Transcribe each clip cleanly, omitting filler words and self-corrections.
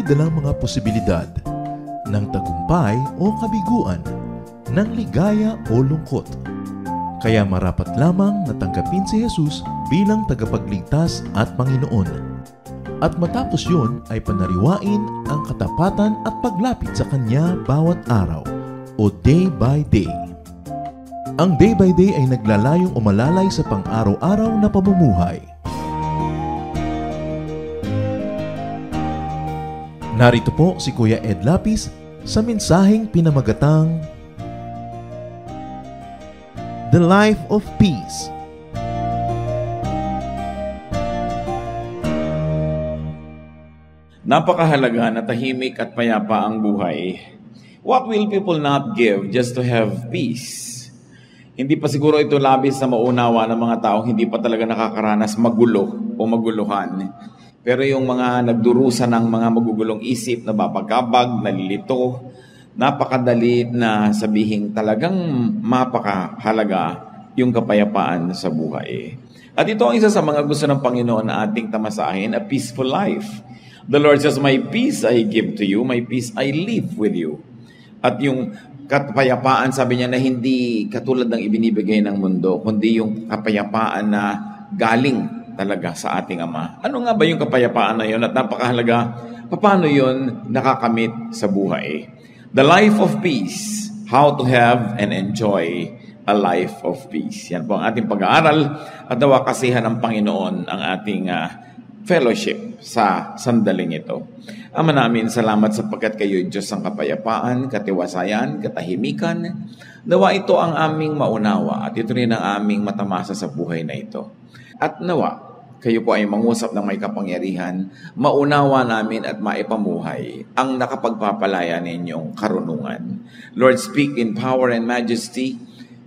dalang mga posibilidad ng tagumpay o kabiguan, ng ligaya o lungkot. Kaya marapat lamang na tanggapin si Jesus bilang tagapagligtas at Panginoon. At matapos yun ay panariwain ang katapatan at paglapit sa Kanya bawat araw o day by day. Ang day by day ay naglalayong umalalay sa pang-araw-araw na pamumuhay. Narito po si Kuya Ed Lapis sa mensaheng pinamagatang The Life of Peace. Napakahalaga na tahimik at payapa ang buhay. What will people not give just to have peace? Hindi pa siguro ito labis na maunawa ng mga taong hindi pa talaga nakakaranas magulo o maguluhan. Pero yung mga nagdurusa ng mga magugulong isip, nababagabag, nalilito, napakadali na sabihin talagang mapakahalaga yung kapayapaan sa buhay. At ito ang isa sa mga gusto ng Panginoon na ating tamasahin, a peaceful life. The Lord says, "My peace I give to you, my peace I leave with you." At yung kapayapaan, sabi niya, na hindi katulad ng ibinibigay ng mundo, kundi yung kapayapaan na galing talaga sa ating Ama. Ano nga ba yung kapayapaan na yun? At napakahalaga, paano yun nakakamit sa buhay? The life of peace. How to have and enjoy a life of peace. Yan po ang ating pag-aaral at nawa kasihan ng Panginoon ang ating fellowship sa sandaling ito. Ama namin, salamat sapagkat kayo Diyos ang kapayapaan, katiwasayan, katahimikan. Nawa ito ang aming maunawa at ito rin ang aming matamasa sa buhay na ito. At nawa, kayo po ay mangusap ng may kapangyarihan, maunawa namin at maipamuhay ang nakapagpapalaya ninyong karunungan. Lord, speak in power and majesty.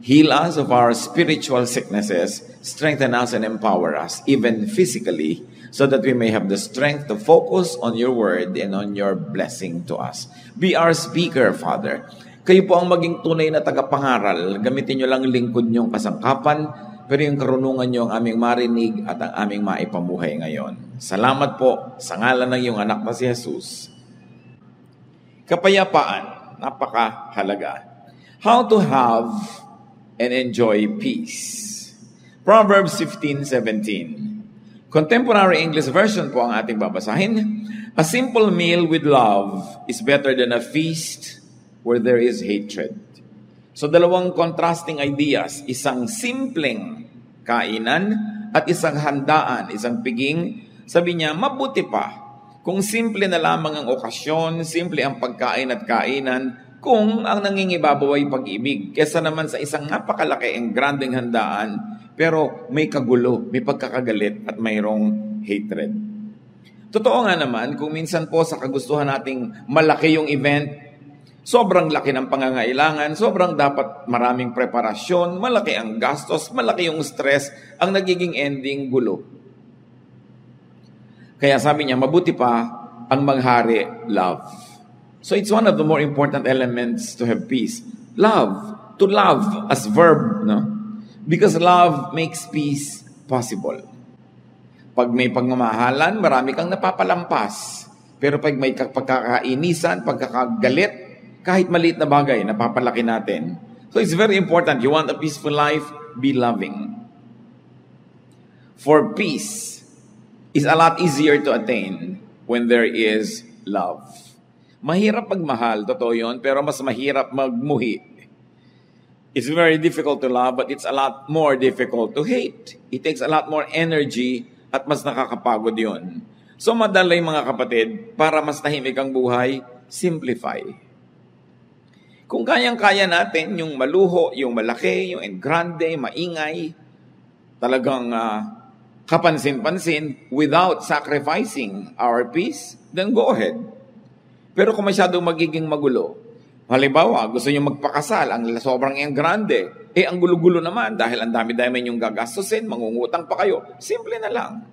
Heal us of our spiritual sicknesses. Strengthen us and empower us, even physically, so that we may have the strength to focus on your word and on your blessing to us. Be our speaker, Father. Kayo po ang maging tunay na tagapangaral. Gamitin nyo lang lingkod nyong kasangkapan, pero yung karunungan nyo ang aming marinig at ang aming maipamuhay ngayon. Salamat po sa ngalan ng iyong anak na si Jesus. Kapayapaan, napakahalaga. How to have and enjoy peace. Proverbs 15:17. Contemporary English version po ang ating babasahin. A simple meal with love is better than a feast where there is hatred. So dalawang contrasting ideas, isang simpleng kainan at isang handaan, isang piging. Sabi niya, mabuti pa kung simple na lamang ang okasyon, simple ang pagkain at kainan, kung ang nangingibabaw ay pag-ibig. Kesa naman sa isang napakalaki ang granding handaan, pero may kagulo, may pagkakagalit at mayroong hatred. Totoo nga naman, kung minsan po sa kagustuhan nating malaki yung event, sobrang laki ng pangangailangan, sobrang dapat maraming preparasyon, malaki ang gastos, malaki yung stress, ang nagiging ending gulo. Kaya sabi niya, mabuti pa ang maghari, love. So it's one of the more important elements to have peace. Love. To love as verb, no? Because love makes peace possible. Pag may pagmamahalan, marami kang napapalampas. Pero pag may pagkakainisan, pagkakagalit, kahit maliit na bagay, napapalaki natin. So it's very important. You want a peaceful life? Be loving. For peace is a lot easier to attain when there is love. Mahirap magmahal, totoo yun, pero mas mahirap magmuhi. It's very difficult to love, but it's a lot more difficult to hate. It takes a lot more energy at mas nakakapagod yun. So madalay mga kapatid, para mas tahimik ang buhay, simplify. Kung kayang-kaya natin yung maluho, yung malaki, yung grande, maingay, talagang kapansin-pansin without sacrificing our peace, then go ahead. Pero kung masyadong magiging magulo, halimbawa, gusto nyo magpakasal, ang sobrang grande, ang gulo-gulo naman dahil ang dami-dami yung gagastusin, mangungutang pa kayo, simple na lang.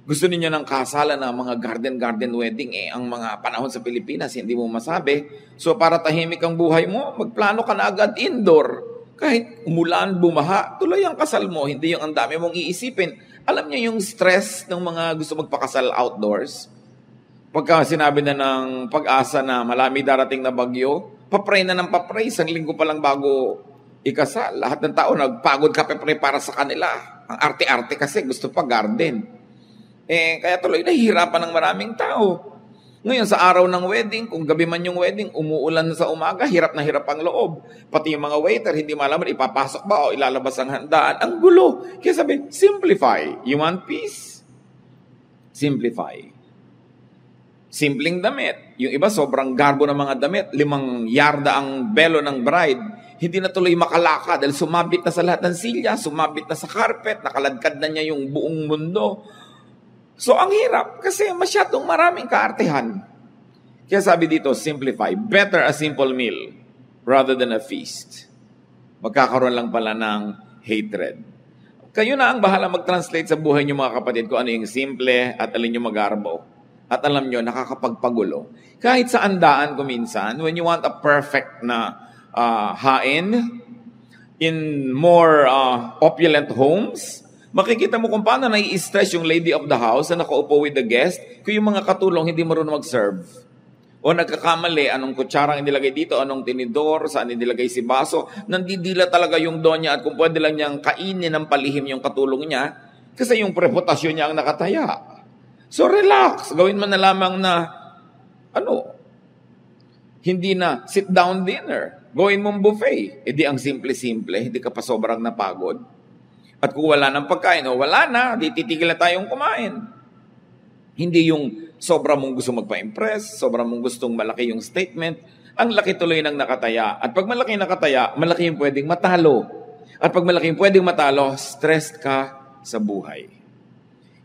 Gusto niyo ng kasalan na mga garden wedding, ang mga panahon sa Pilipinas, hindi mo masabi. So para tahimik ang buhay mo, magplano ka na agad indoor. Kahit umulan, bumaha, tuloy ang kasal mo, hindi yung ang dami mong iisipin. Alam niyo yung stress ng mga gusto magpakasal outdoors? Pagka sinabi na ng Pag-asa na malami darating na bagyo, papray na ng papray, isang linggo pa lang bago ikasal. Lahat ng tao nagpagod kape-pray para sa kanila. Ang arte-arte kasi gusto pa garden. Kaya tuloy nahihirapan ng maraming tao. Ngayon sa araw ng wedding, kung gabi man yung wedding, umuulan sa umaga, hirap na hirap ang loob. Pati yung mga waiter, hindi malaman ipapasok ba o ilalabas ang handaan. Ang gulo. Kaya sabi, simplify. You want peace? Simplify. Simpleng damit. Yung iba, sobrang garbo ng mga damit. 5 yarda ang belo ng bride. Hindi na tuloy makalakad dahil sumabit na sa lahat ng silya, sumabit na sa carpet, nakaladkad na niya yung buong mundo. So, ang hirap kasi masyadong maraming kaartehan. Kaya sabi dito, simplify. Better a simple meal rather than a feast. Magkakaroon lang pala ng hatred. Kayo na ang bahala mag-translate sa buhay niyo mga kapatid kung ano yung simple at alin yung magarbo. At alam nyo, nakakapagpagulo. Kahit sa andaan ko minsan, when you want a perfect na hain in more opulent homes, makikita mo kung paano nai-stress yung lady of the house na nakaupo with the guest kung yung mga katulong hindi marunong mag-serve. O nagkakamali, anong kutsarang inilagay dito, anong tinidor, saan inilagay si baso. Nandidila talaga yung donya at kung pwede lang niyang kainin ng palihim yung katulong niya kasi yung reputasyon niya ang nakataya. So relax, gawin mo na lamang na, hindi na sit down dinner. Gawin mong buffet. E di ang simple-simple, hindi ka pa sobrang napagod. At kung wala ng pagkain, wala na, di titigil na tayong kumain. Hindi yung sobra mong gusto magpa-impress, sobra mong gustong malaki yung statement, ang laki tuloy ng nakataya. At pag malaki nakataya, malaki yung pwedeng matalo. At pag malaki yung pwedeng matalo, stressed ka sa buhay.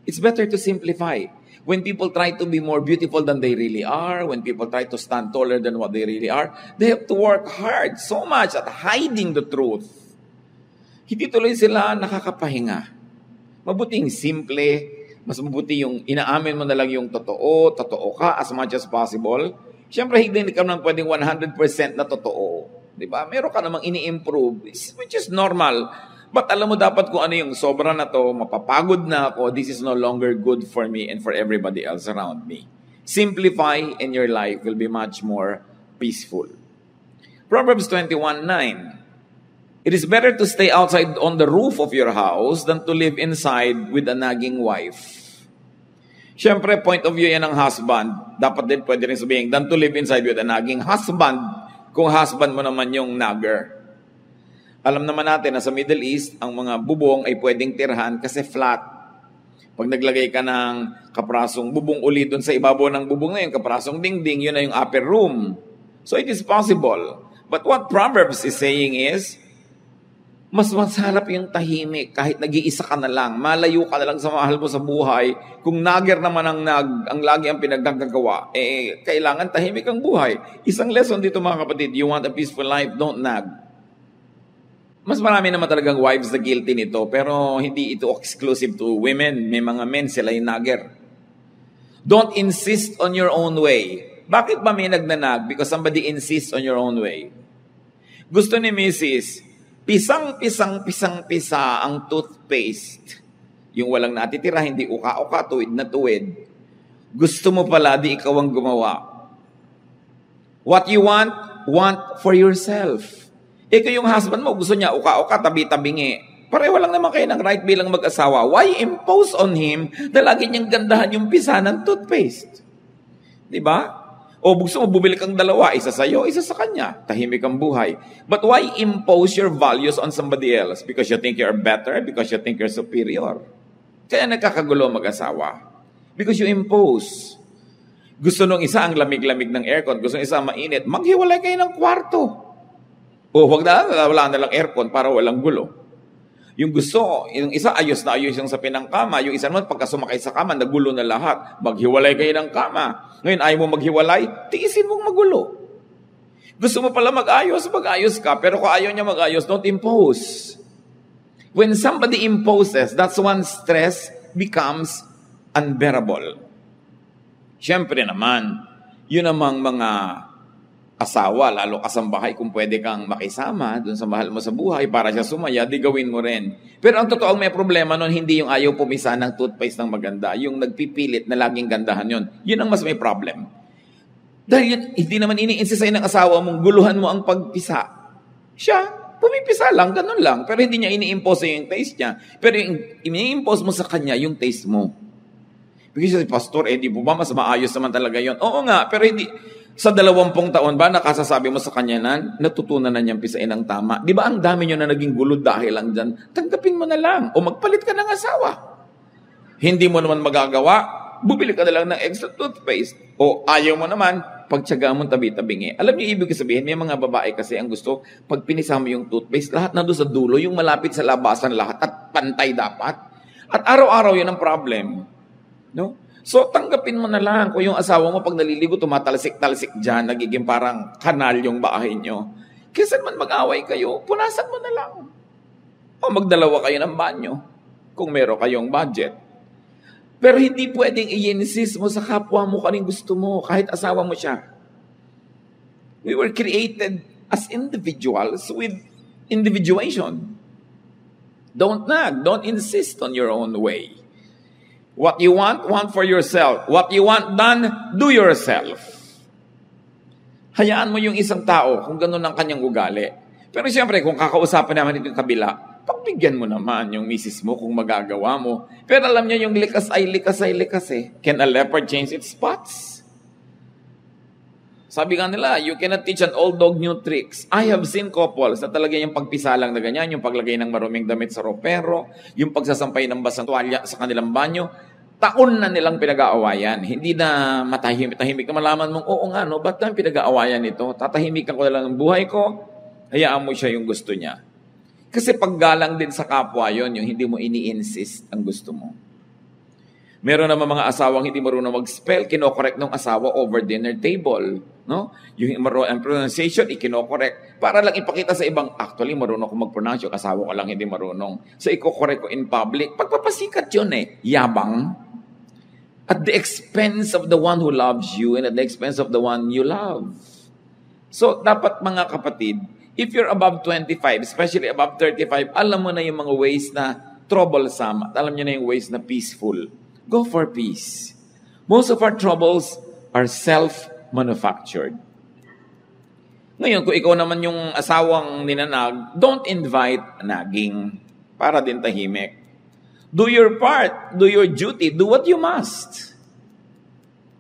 It's better to simplify. When people try to be more beautiful than they really are, when people try to stand taller than what they really are, they have to work hard so much at hiding the truth. Hindi tuloy sila nakakapahinga. Mabuting simple, mas mabuti yung inaamin mo na lang yung totoo ka as much as possible. Siyempre, hindi ka naman pwedeng 100% na totoo. Diba? Meron ka namang ini-improve, which is normal. But alam mo dapat kung ano yung sobra na to, mapapagod na ako, this is no longer good for me and for everybody else around me. Simplify and your life will be much more peaceful. Proverbs 21:9. It is better to stay outside on the roof of your house than to live inside with a nagging wife. Siyempre, point of view yan ng husband. Dapat din pwede rin sabihin, than to live inside with a nagging husband kung husband mo naman yung nagger. Alam naman natin na sa Middle East, ang mga bubong ay pwedeng tirhan kasi flat. Pag naglagay ka ng kaprasong bubong uli doon sa ibabaw ng bubong na yun, kaprasong dingding, yun na yung upper room. So it is possible. But what Proverbs is saying is, mas masarap yung tahimik kahit nag-iisa ka na lang. Malayo ka na lang sa mahal mo sa buhay. Kung nagger naman ang lagi ang pinagdagagawa, kailangan tahimik ang buhay. Isang lesson dito mga kapatid, you want a peaceful life, don't nag. Mas marami naman talagang wives na guilty nito, pero hindi ito exclusive to women. May mga men, sila yung nagger. Don't insist on your own way. Bakit ba may nagnanag? Because somebody insists on your own way. Gusto ni Mrs. Pisang-pisa ang toothpaste. Yung walang natitira, hindi uka-uka, tuwid na tuwid. Gusto mo pala, di ikaw ang gumawa. What you want for yourself. Kung yung husband mo, gusto niya uka-uka, tabi-tabingi. Pareho lang naman kayo ng right bilang mag-asawa. Why impose on him na lagi niyang gandahan yung pisa ng toothpaste? Diba? O gusto mo bumili kang dalawa, isa sa'yo, isa sa kanya. Tahimik ang buhay. But why impose your values on somebody else? Because you think you're better? Because you think you're superior? Kaya nagkakagulo mag-asawa. Because you impose. Gusto nung isa ang lamig-lamig ng aircon, gusto nung isa mainit, maghiwalay kayo ng kwarto. O wag na, wala na lang aircon para walang gulo. Yung gusto, yung isa ayos na ayos yung sa pinangkama, yung isa naman pagka sumakay sa kama, nagulo na lahat. Maghiwalay kayo ng kama. Ngayon, ayaw mo maghiwalay, tiisin mong magulo. Gusto mo pala mag-ayos ka. Pero kung ayaw niya mag-ayos, don't impose. When somebody imposes, that's when stress becomes unbearable. Siyempre naman, yun namang mga asawa, lalo kasambahay, kung pwede kang makisama dun sa mahal mo sa buhay para siya sumaya, di gawin mo rin. Pero ang totoong may problema nun, hindi yung ayaw pumisa ng toothpaste ng maganda, yung nagpipilit na laging gandahan yun. Yun ang mas may problem. Dahil yun, hindi naman iniinsist sa'yo ng asawa mong guluhan mo ang pagpisa. Siya, pumipisa lang, ganun lang. Pero hindi niya ini-impose sa'yo yung taste niya. Pero yung ini-impose mo sa kanya yung taste mo. Because pastor, di po ba mas maayos naman talaga yun? Oo nga, pero hindi. Sa 20 taon ba, nakasasabi mo sa kanya na natutunan na niyang pisain ang tama? Di ba ang dami niyo na naging gulo dahil lang dyan? Tanggapin mo na lang. O magpalit ka ng asawa. Hindi mo naman magagawa, bubili ka na lang ng extra toothpaste. O ayaw mo naman, pagtsaga mo tabi-tabingi. Alam niyo ibig sabihin, may mga babae kasi ang gusto, pag pinisa mo yung toothpaste, lahat na doon sa dulo, yung malapit sa labasan lahat, at pantay dapat. At araw-araw yun ang problem. No? So, tanggapin mo na lang kung yung asawa mo pag naliligo, tumatalsik-talsik dyan, nagiging parang kanal yung bahay nyo. Kaysa man mag-away kayo, punasan mo na lang. O magdalawa kayo ng banyo kung meron kayong budget. Pero hindi pwedeng i-insist mo sa kapwa mo kaning gusto mo, kahit asawa mo siya. We were created as individuals with individuation. Don't nag, don't insist on your own way. What you want for yourself. What you want done, do yourself. Hayaan mo yung isang tao kung ganun ang kanyang ugali. Pero siyempre, kung kakausapin naman ito yung kabila, pagbigyan mo naman yung misis mo kung magagawa mo. Pero alam niyo yung likas ay likas eh. Can a leopard change its spots? Sabi nga nila, you cannot teach an old dog new tricks. I have seen couples na talaga yung pagpisa lang na ganyan, yung paglagay ng maruming damit sa ropero, yung pagsasampay ng basang tuwalya sa kanilang banyo, taon na nilang pinag-aawayan. Hindi na tahimik na malaman mong, oo nga, no, ba't lang pinag-aawayan ito? Tatahimikan ko na lang ang buhay ko, hayaan mo siya yung gusto niya. Kasi paggalang din sa kapwa yon, yung hindi mo ini-insist ang gusto mo. Meron naman mga asawang hindi marunong mag-spell, kinokorek ng asawa over dinner table. No? Yung pronunciation, ikinokorek. Para lang ipakita sa ibang, actually, marunong ko mag-pronounce, yung asawa ko lang hindi marunong. So, ikokorek ko in public. Pagpapasikat yun yabang. At the expense of the one who loves you and at the expense of the one you love. So, dapat mga kapatid, if you're above 25, especially above 35, alam mo na yung mga ways na troublesome. At alam nyo na yung ways na peaceful. Go for peace. Most of our troubles are self-manufactured. Ngayon, kung ikaw naman yung asawang ninanag, don't invite nagging para din tahimik. Do your part. Do your duty. Do what you must.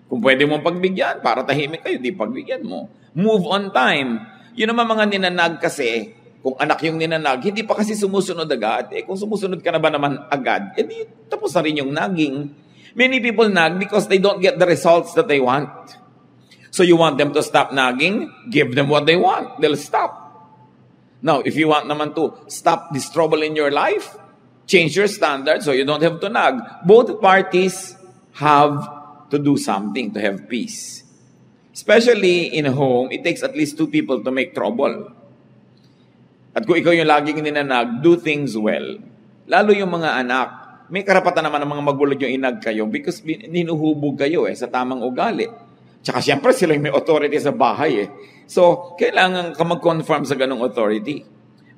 Kung pwede mong pagbigyan, para tahimik kayo, di pagbigyan mo. Move on time. Yun naman mga ninanag kasi, kung anak yung ninanag, hindi pa kasi sumusunod agad. Kung sumusunod ka na ba naman agad, di tapos na rin yung nagging. Many people nag because they don't get the results that they want. So you want them to stop nagging, give them what they want. They'll stop. Now, if you want naman to stop this trouble in your life, change your standards so you don't have to nag. Both parties have to do something to have peace. Especially in a home, it takes at least 2 people to make trouble. At kung ikaw yung laging ninanag, do things well. Lalo yung mga anak, may karapatan naman ng mga magulang yung inag kayo because ninuhubog kayo sa tamang ugali. Tsaka siyempre sila yung may authority sa bahay So, kailangan ka mag-conform sa ganong authority.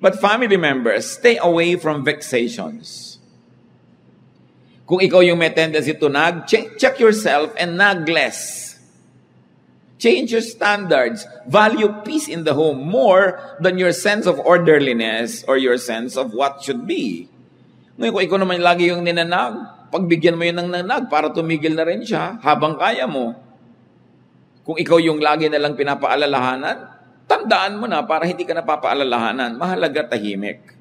But family members, stay away from vexations. Kung ikaw yung may tendency to nag, check yourself and nag less. Change your standards. Value peace in the home more than your sense of orderliness or your sense of what should be. Ngayon, kung ikaw naman lagi yung ninanag, pagbigyan mo yun ng nanag para tumigil na rin siya habang kaya mo. Kung ikaw yung lagi na lang pinapaalalahanan, tandaan mo na para hindi ka napapaalalahanan. Mahalaga tahimik.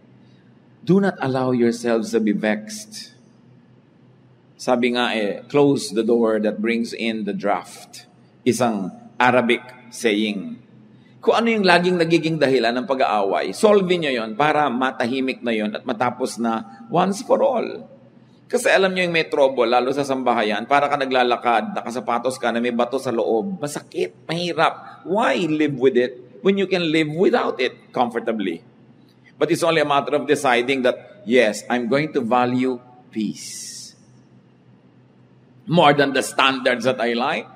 Do not allow yourselves to be vexed. Sabi nga close the door that brings in the draft. Isang Arabic saying. Kung ano yung laging nagiging dahilan ng pag-aaway, solve nyo yon para matahimik na yon at matapos na once for all. Kasi alam nyo yung may trouble, lalo sa sambahayan, para ka naglalakad, nakasapatos ka na may bato sa loob. Masakit, mahirap. Why live with it when you can live without it comfortably? But it's only a matter of deciding that, yes, I'm going to value peace more than the standards that I like.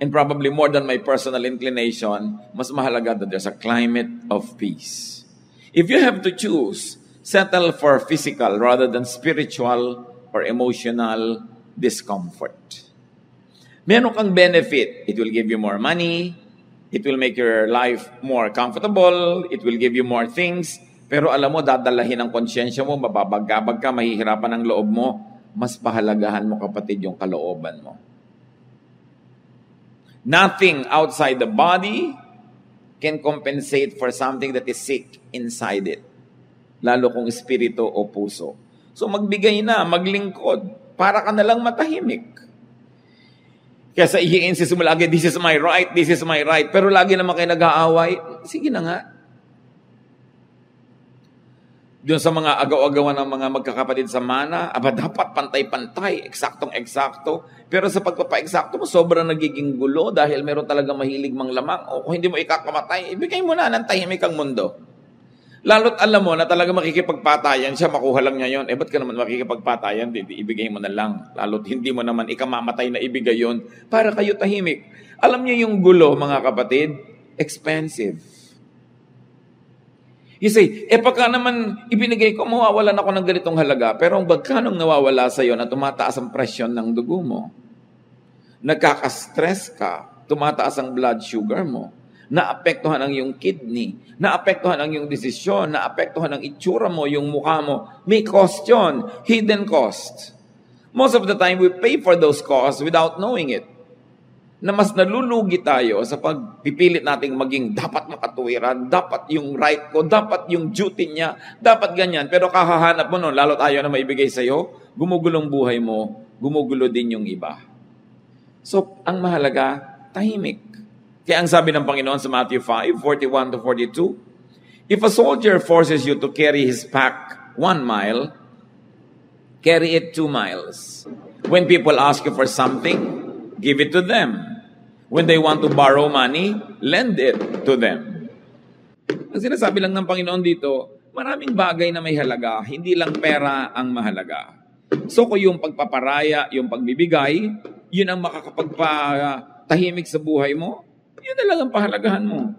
and probably more than my personal inclination, mas mahalaga that there's a climate of peace. If you have to choose, settle for physical rather than spiritual or emotional discomfort. Meron kang benefit. It will give you more money. It will make your life more comfortable. It will give you more things. Pero alam mo, dadalahin ang konsyensya mo, mababagabag ka, mahihirapan ang loob mo. Mas pahalagahan mo, kapatid, yung kalooban mo. Nothing outside the body can compensate for something that is sick inside it. Lalo kung espiritu o puso. So magbigay na, maglingkod, para ka nalang matahimik. Kaya i-insist mo lagi, this is my right, this is my right. Pero lagi naman kayo nag-aaway, sige na nga. Doon sa mga agaw-agawan ng mga magkakapatid sa mana, dapat pantay-pantay, eksaktong-eksakto. Pero sa pagpapa-eksakto mo, sobrang nagiging gulo dahil meron talaga mahilig mang lamang. O kung hindi mo ikakamatay, ibigay mo na ng tahimik ang mundo. Lalo't alam mo na talaga makikipagpatayan siya, makuha lang niya yun. Ba't ka naman makikipagpatayan? Ibigay mo na lang. Lalo't hindi mo naman ikamamatay na ibigay yun para kayo tahimik. Alam niyo yung gulo, mga kapatid, expensive. You say, pagka naman ibinigay ko, mawawalan ako ng ganitong halaga. Pero ang bagkanong nawawala sa'yo na tumataas ang presyon ng dugo mo, nagkaka-stress ka, tumataas ang blood sugar mo, naapektuhan ang iyong kidney, naapektuhan ang iyong desisyon, naapektuhan ang itsura mo, yung mukha mo. May cost yun, hidden cost. Most of the time, we pay for those costs without knowing it. Na mas nalulugi tayo sa pagpipilit nating maging dapat makatuwiran, dapat yung right ko, dapat yung duty niya, dapat ganyan. Pero kahahanap mo nun, lalo tayo na maibigay sa'yo, gumugulong buhay mo, gumugulo din yung iba. So, ang mahalaga, tahimik. Kaya ang sabi ng Panginoon sa Matthew 5:41-42, if a soldier forces you to carry his pack 1 mile, carry it 2 miles. When people ask you for something, give it to them. When they want to borrow money, lend it to them. Ang sinasabi lang ng Panginoon dito, maraming bagay na may halaga, hindi lang pera ang mahalaga. So kung yung pagpaparaya, yung pagbibigay, yun ang makakapagpatahimik sa buhay mo, yun na lang ang pahalagahan mo.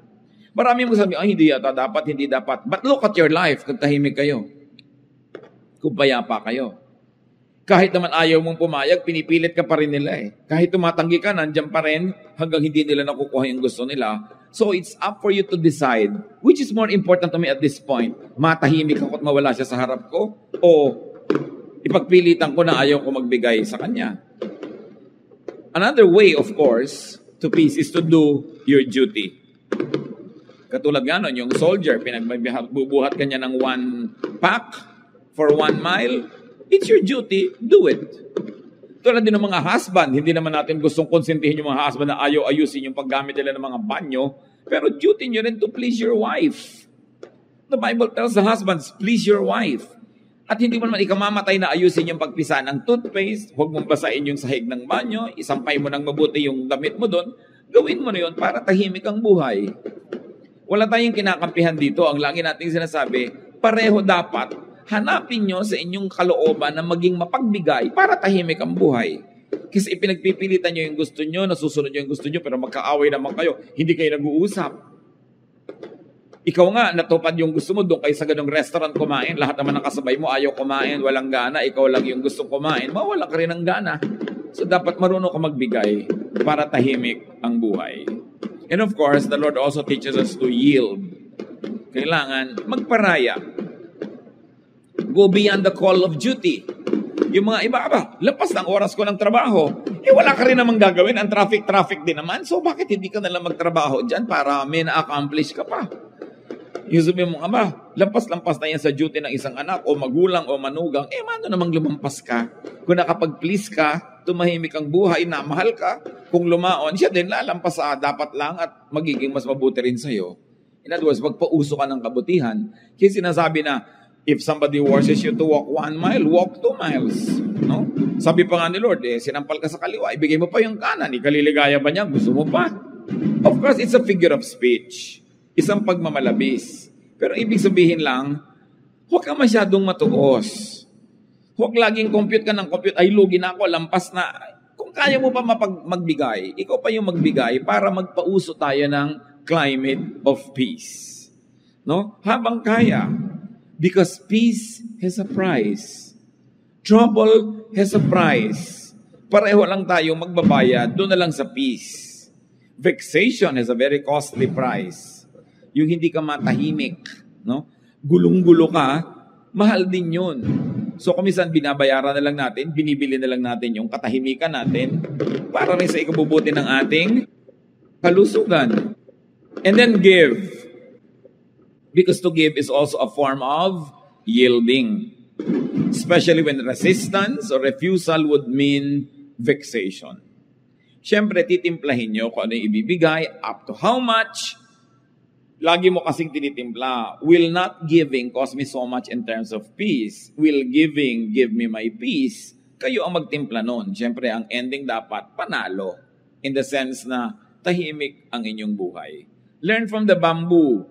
Marami mo sabi, hindi yata dapat, hindi dapat. But look at your life kung tahimik kayo. Kung payapa kayo. Kahit naman ayaw mong pumayag, pinipilit ka pa rin nila eh. Kahit tumatanggi ka, nandiyan pa rin hanggang hindi nila nakukuha yung gusto nila. So it's up for you to decide which is more important to me at this point. Matahimik ako at mawala siya sa harap ko o ipagpilitan ko na ayaw ko magbigay sa kanya. Another way, of course, to peace is to do your duty. Katulad nga nun, yung soldier, pinagbubuhat kanya ng 1 pack for 1 mile, it's your duty, do it. Tulad din ng mga husband, hindi naman natin gustong konsintihin yung mga husband na ayaw ayusin yung paggamit nila ng mga banyo, pero duty nyo rin to please your wife. The Bible tells the husbands, please your wife. At hindi mo naman ikamamatay na ayusin yung pagpisa ng toothpaste, huwag mong basain yung sahig ng banyo, isampay mo ng mabuti yung damit mo doon, gawin mo na yun para tahimik ang buhay. Wala tayong kinakampihan dito. Ang lagi nating sinasabi, pareho dapat hanapin nyo sa inyong kalooban na maging mapagbigay para tahimik ang buhay. Kasi ipinagpipilitan nyo yung gusto nyo, nasusunod nyo yung gusto nyo, pero magkaaway naman kayo, hindi kayo nag-uusap. Ikaw nga, natupad yung gusto mo, doon kayo sa ganong restaurant kumain, lahat naman ng kasabay mo ayaw kumain, walang gana, ikaw lang yung gusto kumain, mawala ka rin ng gana. So dapat marunong ka magbigay para tahimik ang buhay. And of course, the Lord also teaches us to yield. Kailangan magparaya. Go beyond the call of duty. Yung mga iba, lapas ng oras ko ng trabaho. Wala ka rin namang gagawin. Ang traffic din naman. So, bakit hindi ka nalang magtrabaho dyan para may na-accomplish ka pa? Yung sabi mo, lampas-lampas na yan sa duty ng isang anak o magulang o manugang. Mano namang lumampas ka? Kung nakapag-please ka, tumahimik ang buhay, namahal ka. Kung lumaon, siya din lalampas sa dapat lang at magiging mas mabuti rin sa'yo. In other words, magpauso ka ng kabutihan. Kasi sinasabi na, if somebody forces you to walk 1 mile, walk 2 miles. No? Sabi pa nga ni Lord, sinampal ka sa kaliwa, ibigay mo pa yung kanan. Ikaliligaya ba niya? Gusto mo pa? Of course, it's a figure of speech. Isang pagmamalabis. Pero ibig sabihin lang, huwag ka masyadong matuos. Huwag laging compute ka ng compute, ay lugi na ako, lampas na. Kung kaya mo pa magbigay, ikaw pa yung magbigay para magpauso tayo ng climate of peace. No? Habang kaya. Because peace has a price. Trouble has a price. Pareho lang tayo magbabayad, doon na lang sa peace. Vexation has a very costly price. Yung hindi ka matahimik, no? Gulong-gulo ka, mahal din yun. So kumisan binabayaran na lang natin, binibili na lang natin yung katahimikan natin para rin sa ikabubuti ng ating kalusugan. And then give. Because to give is also a form of yielding. Especially when resistance or refusal would mean vexation. Siyempre, titimplahin nyo kung ano yung ibibigay, up to how much. Lagi mo kasing tinitimpla. Will not giving cause me so much in terms of peace? Will giving give me my peace? Kayo ang magtimpla nun. Siyempre, ang ending dapat panalo. In the sense na tahimik ang inyong buhay. Learn from the bamboo.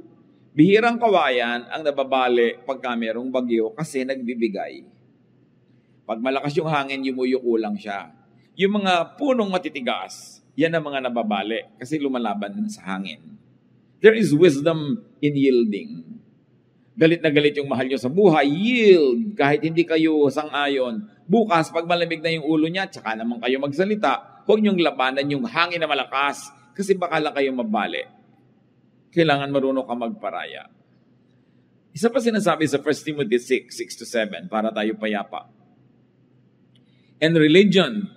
Bihirang kawayan ang nababali pagka mayroong bagyo kasi nagbibigay. Pag malakas yung hangin, yumuyuko lang siya. Yung mga punong matitigas, yan ang mga nababali kasi lumalaban sa hangin. There is wisdom in yielding. Galit na galit yung mahal nyo sa buhay, yield. Kahit hindi kayo sang-ayon. Bukas, pag malamig na yung ulo niya, tsaka naman kayo magsalita, huwag nyong labanan yung hangin na malakas kasi baka lang kayo mabali. Kailangan marunong ka magparaya. Isa pa sinasabi sa 1 Timothy 6:6-7 para tayo payapa. And religion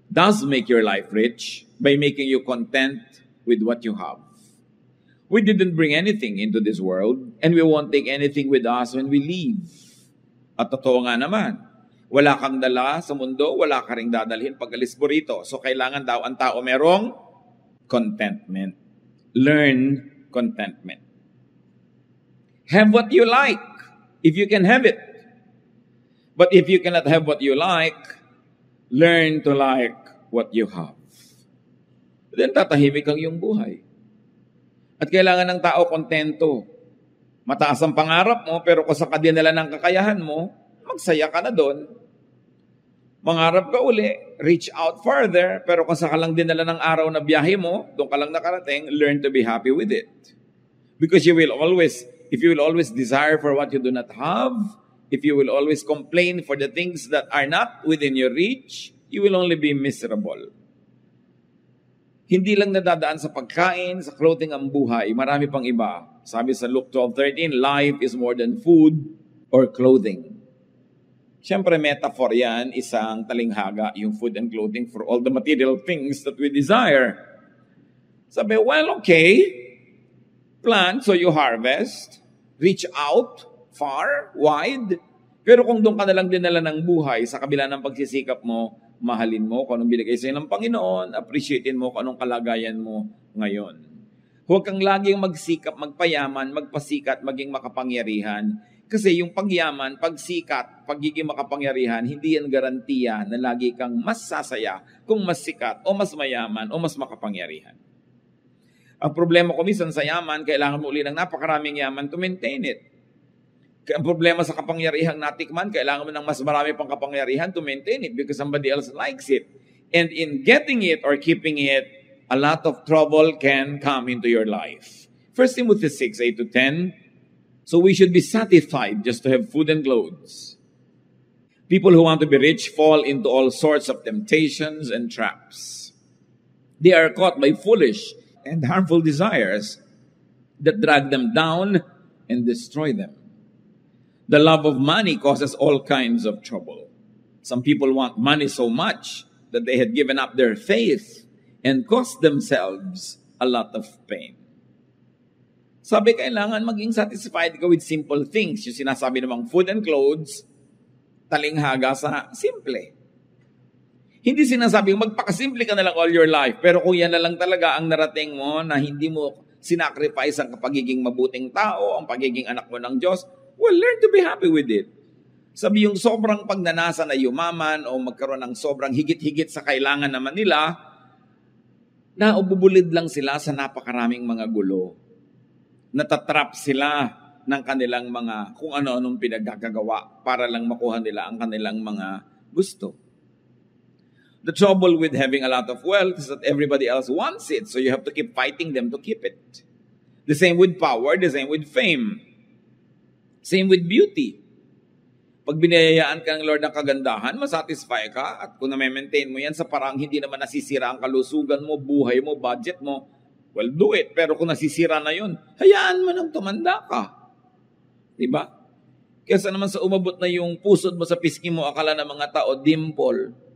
does make your life rich by making you content with what you have. We didn't bring anything into this world and we won't take anything with us when we leave. At totoo nga naman, wala kang dala sa mundo, wala ka ring dadalhin pag alis mo rito. So kailangan daw ang tao merong contentment. Learn contentment. Have what you like if you can have it. But if you cannot have what you like, learn to like what you have. Then tatahimik ang iyong buhay. At kailangan ng tao kontento. Mataas ang pangarap mo, pero kung sa kadinala ng kakayahan mo, magsaya ka na doon. Mangarap ka uli, reach out further, pero kung sa kalang dinala ng araw na biyahe mo, doon ka lang nakarating, learn to be happy with it. Because if you will always desire for what you do not have, if you will always complain for the things that are not within your reach, you will only be miserable. Hindi lang nadadaan sa pagkain, sa clothing ang buhay, marami pang iba. Sabi sa Luke 12:13, life is more than food or clothing. Siyempre, metaphor yan, isang talinghaga, yung food and clothing for all the material things that we desire. Sabi, well, okay, plant so you harvest, reach out, far, wide, pero kung doon ka na lang dinala ng buhay, sa kabila ng pagsisikap mo, mahalin mo kung anong binigay sa'yo ng Panginoon, appreciatein mo kung anong kalagayan mo ngayon. Huwag kang laging magsikap, magpayaman, magpasikat, maging makapangyarihan. Kasi yung pagyaman, pagsikat, pagiging makapangyarihan, hindi yan garantiya na lagi kang mas sasaya kung mas sikat o mas mayaman o mas makapangyarihan. Ang problema ko minsan sa yaman, kailangan mo uli ng napakaraming yaman to maintain it. Ang problema sa kapangyarihang natikman, kailangan mo ng mas marami pang kapangyarihan to maintain it because somebody else likes it. And in getting it or keeping it, a lot of trouble can come into your life. 1 Timothy 6:8-10. So we should be satisfied just to have food and clothes. People who want to be rich fall into all sorts of temptations and traps. They are caught by foolish and harmful desires that drag them down and destroy them. The love of money causes all kinds of trouble. Some people want money so much that they had given up their faith and caused themselves a lot of pain. Sabi, kailangan maging satisfied ka with simple things. Yung sinasabi namang food and clothes, talinghaga sa simple. Hindi sinasabing magpakasimple ka na lang all your life, pero kung yan na lang talaga ang narating mo na hindi mo sinacrifice ang pagiging mabuting tao, ang pagiging anak mo ng Diyos, well, learn to be happy with it. Sabi yung sobrang pagnanasa na yumaman o magkaroon ng sobrang higit-higit sa kailangan naman nila, naububulid lang sila sa napakaraming mga gulo. Natatrap sila ng kanilang mga kung ano-anong pinaggagawa para lang makuha nila ang kanilang mga gusto. The trouble with having a lot of wealth is that everybody else wants it, so you have to keep fighting them to keep it. The same with power, the same with fame. Same with beauty. Pag binayayaan ka ng Lord ng kagandahan, masatisfy ka, at kung na-maintain mo yan sa parang hindi naman nasisira ang kalusugan mo, buhay mo, budget mo, well, do it. Pero kung nasisira na yun, hayaan mo nang tumanda ka. Diba? Kesa naman sa umabot na yung pusod mo sa pisngi mo, akala ng mga tao, dimple.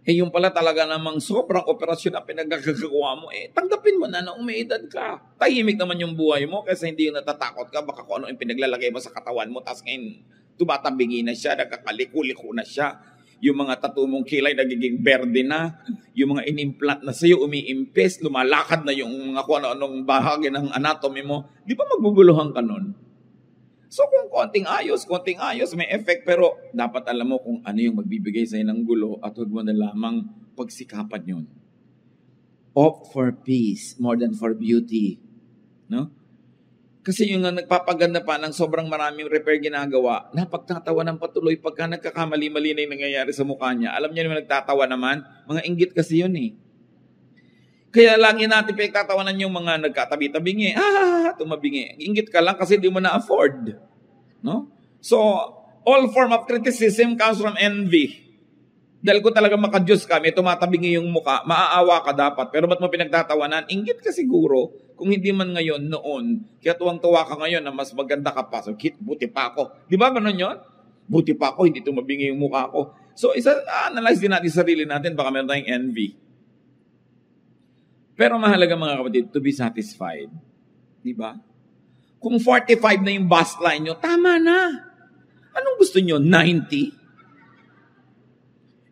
Yung pala talaga namang sobrang operasyon na pinagkakagawa mo, tanggapin mo na may edad ka. Tahimik naman yung buhay mo kasi hindi yung natatakot ka, baka kung ano yung pinaglalagay mo sa katawan mo, tapos ngayon tumatabingi na siya, nagkakaliko-liko na siya. Yung mga tattoo mong kilay nagiging berde na, yung mga inimplant na sa'yo, umiimpes, lumalakad na yung mga kung ano-anong bahagi ng anatomy mo, di ba magbubuluhan ka nun? So kung konting ayos, may effect, pero dapat alam mo kung ano yung magbibigay sa'yo ng gulo at huwag mo na lamang pagsikapan yun. Opt for peace more than for beauty. No? Kasi yung nagpapaganda pa ng sobrang maraming repair ginagawa, napagtatawa ng patuloy pagka nagkakamali-mali na yung nangyayari sa mukha niya. Alam niyo naman nagtatawa naman, mga inggit kasi yun eh. Kaya lagi natin pinagtatawanan yung mga nagkatabi-tabingi. Tumabingi. Inggit ka lang kasi di mo na-afford. No? So, all form of criticism comes from envy. Dahil kung talaga makadiyos ka, may tumatabingi yung muka, maaawa ka dapat. Pero ba't mo pinagtatawanan? Inggit ka siguro. Kung hindi man ngayon, noon. Kaya tuwang-tuwa ka ngayon na mas maganda ka pa. So, buti pa ako. Di ba ganun yun? Buti pa ako, hindi tumabingi yung muka ko. So, analyze din natin sarili natin. Baka meron tayong envy. Pero mahalaga mga kapatid, to be satisfied. Di ba? Kung 45 na yung bust line nyo, tama na. Anong gusto nyo? 90?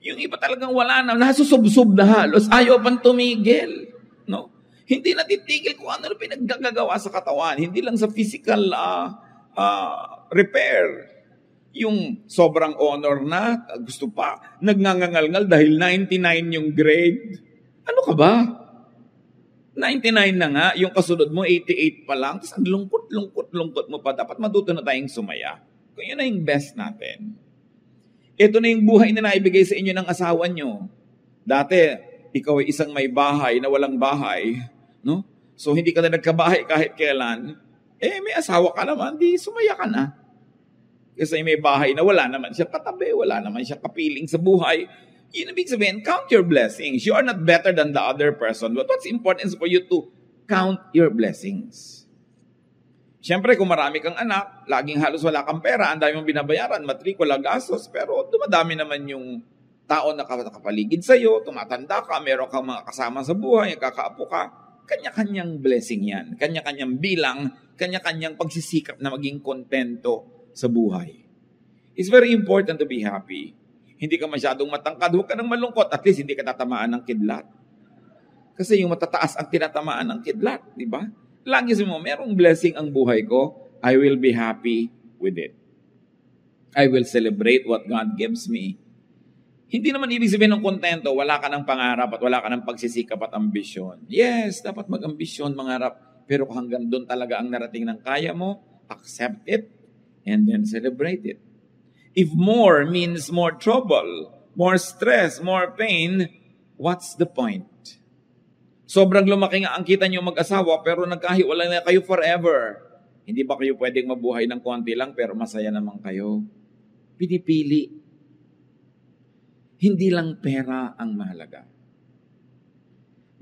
Yung iba talagang wala na, nasusubsob na halos, ayaw pang tumigil. No? Hindi natitigil kung ano pinaggagawa sa katawan. Hindi lang sa physical repair. Yung sobrang honor na, gusto pa, nagngangangalngal dahil 99 yung grade. Ano ka ba? 99 na nga, yung kasunod mo, 88 pa lang. Tapos ang lungkot mo pa. Dapat matuto na tayong sumaya. Kung yun na yung best natin. Ito na yung buhay na naibigay sa inyo ng asawa nyo. Dati, ikaw ay isang may bahay na walang bahay. No? So, hindi ka na nagkabahay kahit kailan. May asawa ka naman, di sumaya ka na. Kasi may bahay na wala naman siya katabi, wala naman siya kapiling sa buhay. Yun ibig sabihin, count your blessings. You are not better than the other person. But what's important is for you to count your blessings. Siyempre, kung marami kang anak, laging halos wala kang pera, ang dami mong binabayaran, matrikula, gastos, pero dumadami naman yung tao na nakapaligid sa'yo, tumatanda ka, meron kang mga kasama sa buhay, kakaapo ka, kanya-kanyang blessing yan. Kanya-kanyang bilang, kanya-kanyang pagsisikap na maging kontento sa buhay. It's very important to be happy. Hindi ka masyadong matangkad, huwag ka nang malungkot. At least hindi ka tatamaan ng kidlat. Kasi yung matataas ang tinatamaan ng kidlat, di ba? Lagi mo, merong blessing ang buhay ko, I will be happy with it. I will celebrate what God gives me. Hindi naman ibig sabihin ng kontento, wala ka ng pangarap at wala ka ng pagsisikap at ambisyon. Yes, dapat mag-ambisyon, mangarap. Pero kung hanggang doon talaga ang narating ng kaya mo, accept it and then celebrate it. If more means more trouble, more stress, more pain, what's the point? Sobrang lumaki nga ang kita nyo mag-asawa pero nagkahiwalay na kayo forever. Hindi ba kayo pwedeng mabuhay ng konti lang pero masaya naman kayo? Pinipili. Hindi lang pera ang mahalaga.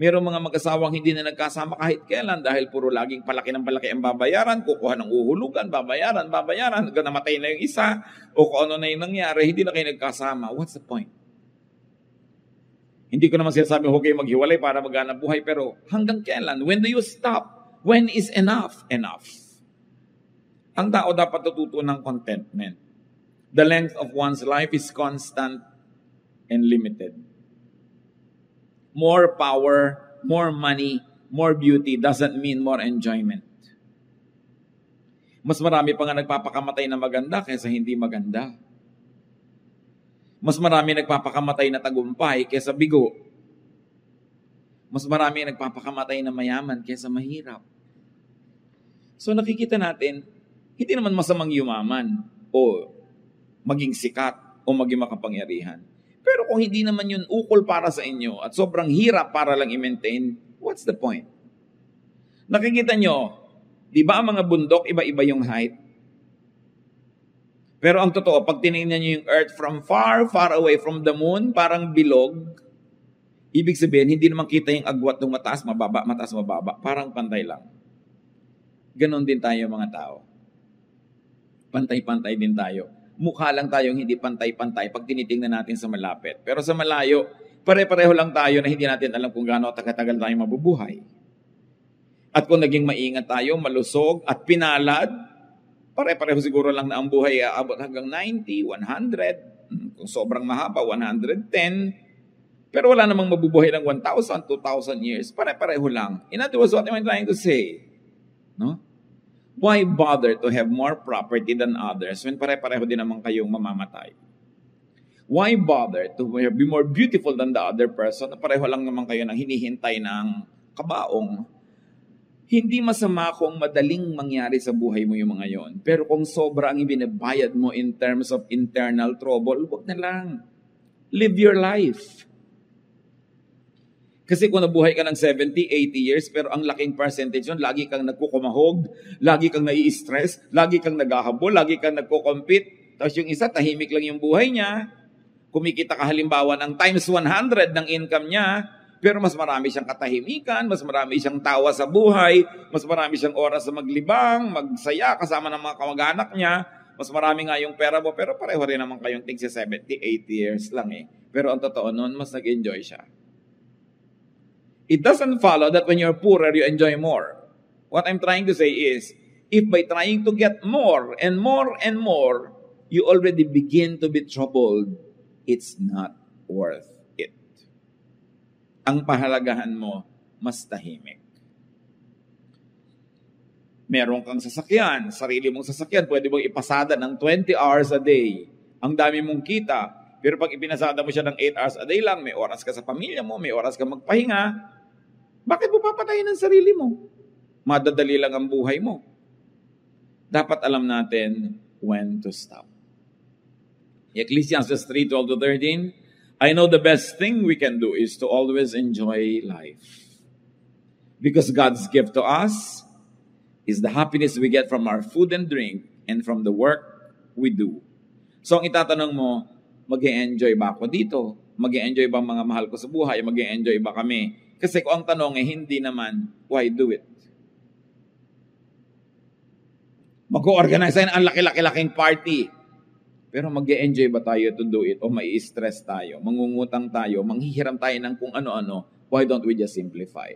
Mayroong mga mag-asawang hindi na nagkasama kahit kailan dahil puro laging palaki ng palaki ang babayaran, kukuha ng uhulugan, babayaran, hanggang namatay na yung isa, o kung ano na yung nangyari, hindi na kayo nagkasama. What's the point? Hindi ko naman sinasabi, huwag kayo maghiwalay para maghanap buhay, pero hanggang kailan? When do you stop? When is enough? Enough. Ang tao dapat natuto ng contentment. The length of one's life is constant and limited. More power, more money, more beauty doesn't mean more enjoyment. Mas marami pa nga nagpapakamatay na maganda kaysa hindi maganda. Mas marami nagpapakamatay na tagumpay kaysa bigo. Mas marami nagpapakamatay na mayaman kaysa mahirap. So nakikita natin, hindi naman masamang yumaman o maging sikat o maging makapangyarihan. Pero kung hindi naman yun ukol para sa inyo at sobrang hirap para lang i-maintain, what's the point? Nakikita nyo, di ba ang mga bundok, iba-iba yung height? Pero ang totoo, pag tinignan nyo yung earth from far, far away from the moon, parang bilog, ibig sabihin, hindi naman kita yung agwat ng mataas, mababa. Parang pantay lang. Ganon din tayo mga tao. Pantay-pantay din tayo. Mukha lang tayong hindi pantay-pantay pag tinitingnan natin sa malapit. Pero sa malayo, pare-pareho lang tayo na hindi natin alam kung gaano tagal tayong mabubuhay. At kung naging maingat tayo, malusog at pinalad, pare-pareho siguro lang na ang buhay aabot hanggang 90, 100, kung sobrang mahaba, 110. Pero wala namang mabubuhay ng 1,000, 2,000 years. Pare-pareho lang. In other words, what am I trying to say? No? Why bother to have more property than others when pare-pareho din naman kayong mamamatay? Why bother to be more beautiful than the other person na pareho lang naman kayo nang hinihintay ng kabaong? Hindi masama kung madaling mangyari sa buhay mo yung mga yon. Pero kung sobra ang ibinabayad mo in terms of internal trouble, huwag na lang. Live your life. Kasi kung nabuhay ka ng 70, 80 years, pero ang laking percentage yun, lagi kang nagkukumahog, lagi kang nai-stress, lagi kang naghahabol, lagi kang nagko-compete. Tapos yung isa, tahimik lang yung buhay niya. Kumikita ka halimbawa ng times 100 ng income niya, pero mas marami siyang katahimikan, mas marami siyang tawa sa buhay, mas marami siyang oras sa maglibang, magsaya kasama ng mga kamag-anak niya, mas marami nga yung pera mo, pero pareho rin naman kayong tig sa 70, 80 years lang eh. Pero ang totoo nun, mas nag-enjoy siya. It doesn't follow that when you're poorer, you enjoy more. What I'm trying to say is, if by trying to get more and more and more, you already begin to be troubled, it's not worth it. Ang pahalagahan mo, mas tahimik. Meron kang sasakyan, sarili mong sasakyan, pwede mong ipasada ng 20 hours a day. Ang dami mong kita, pero pag ipinasada mo siya ng 8 hours a day lang, may oras ka sa pamilya mo, may oras ka magpahinga, bakit mo papatayin ang sarili mo? Madadali lang ang buhay mo. Dapat alam natin when to stop. Ecclesiastes 3:12-13, I know the best thing we can do is to always enjoy life. Because God's gift to us is the happiness we get from our food and drink and from the work we do. So ang itatanong mo, mag-e-enjoy ba ako dito? Mag-e-enjoy ba ang mga mahal ko sa buhay? Mag-e-enjoy ba kami? Kasi kung ang tanong hindi naman, why do it? Mag-organize tayo ang laki-laki-laking party. Pero mag-e-enjoy ba tayo to do it? O mai-stress tayo? Mangungutang tayo? Manghihiram tayo ng kung ano-ano? Why don't we just simplify?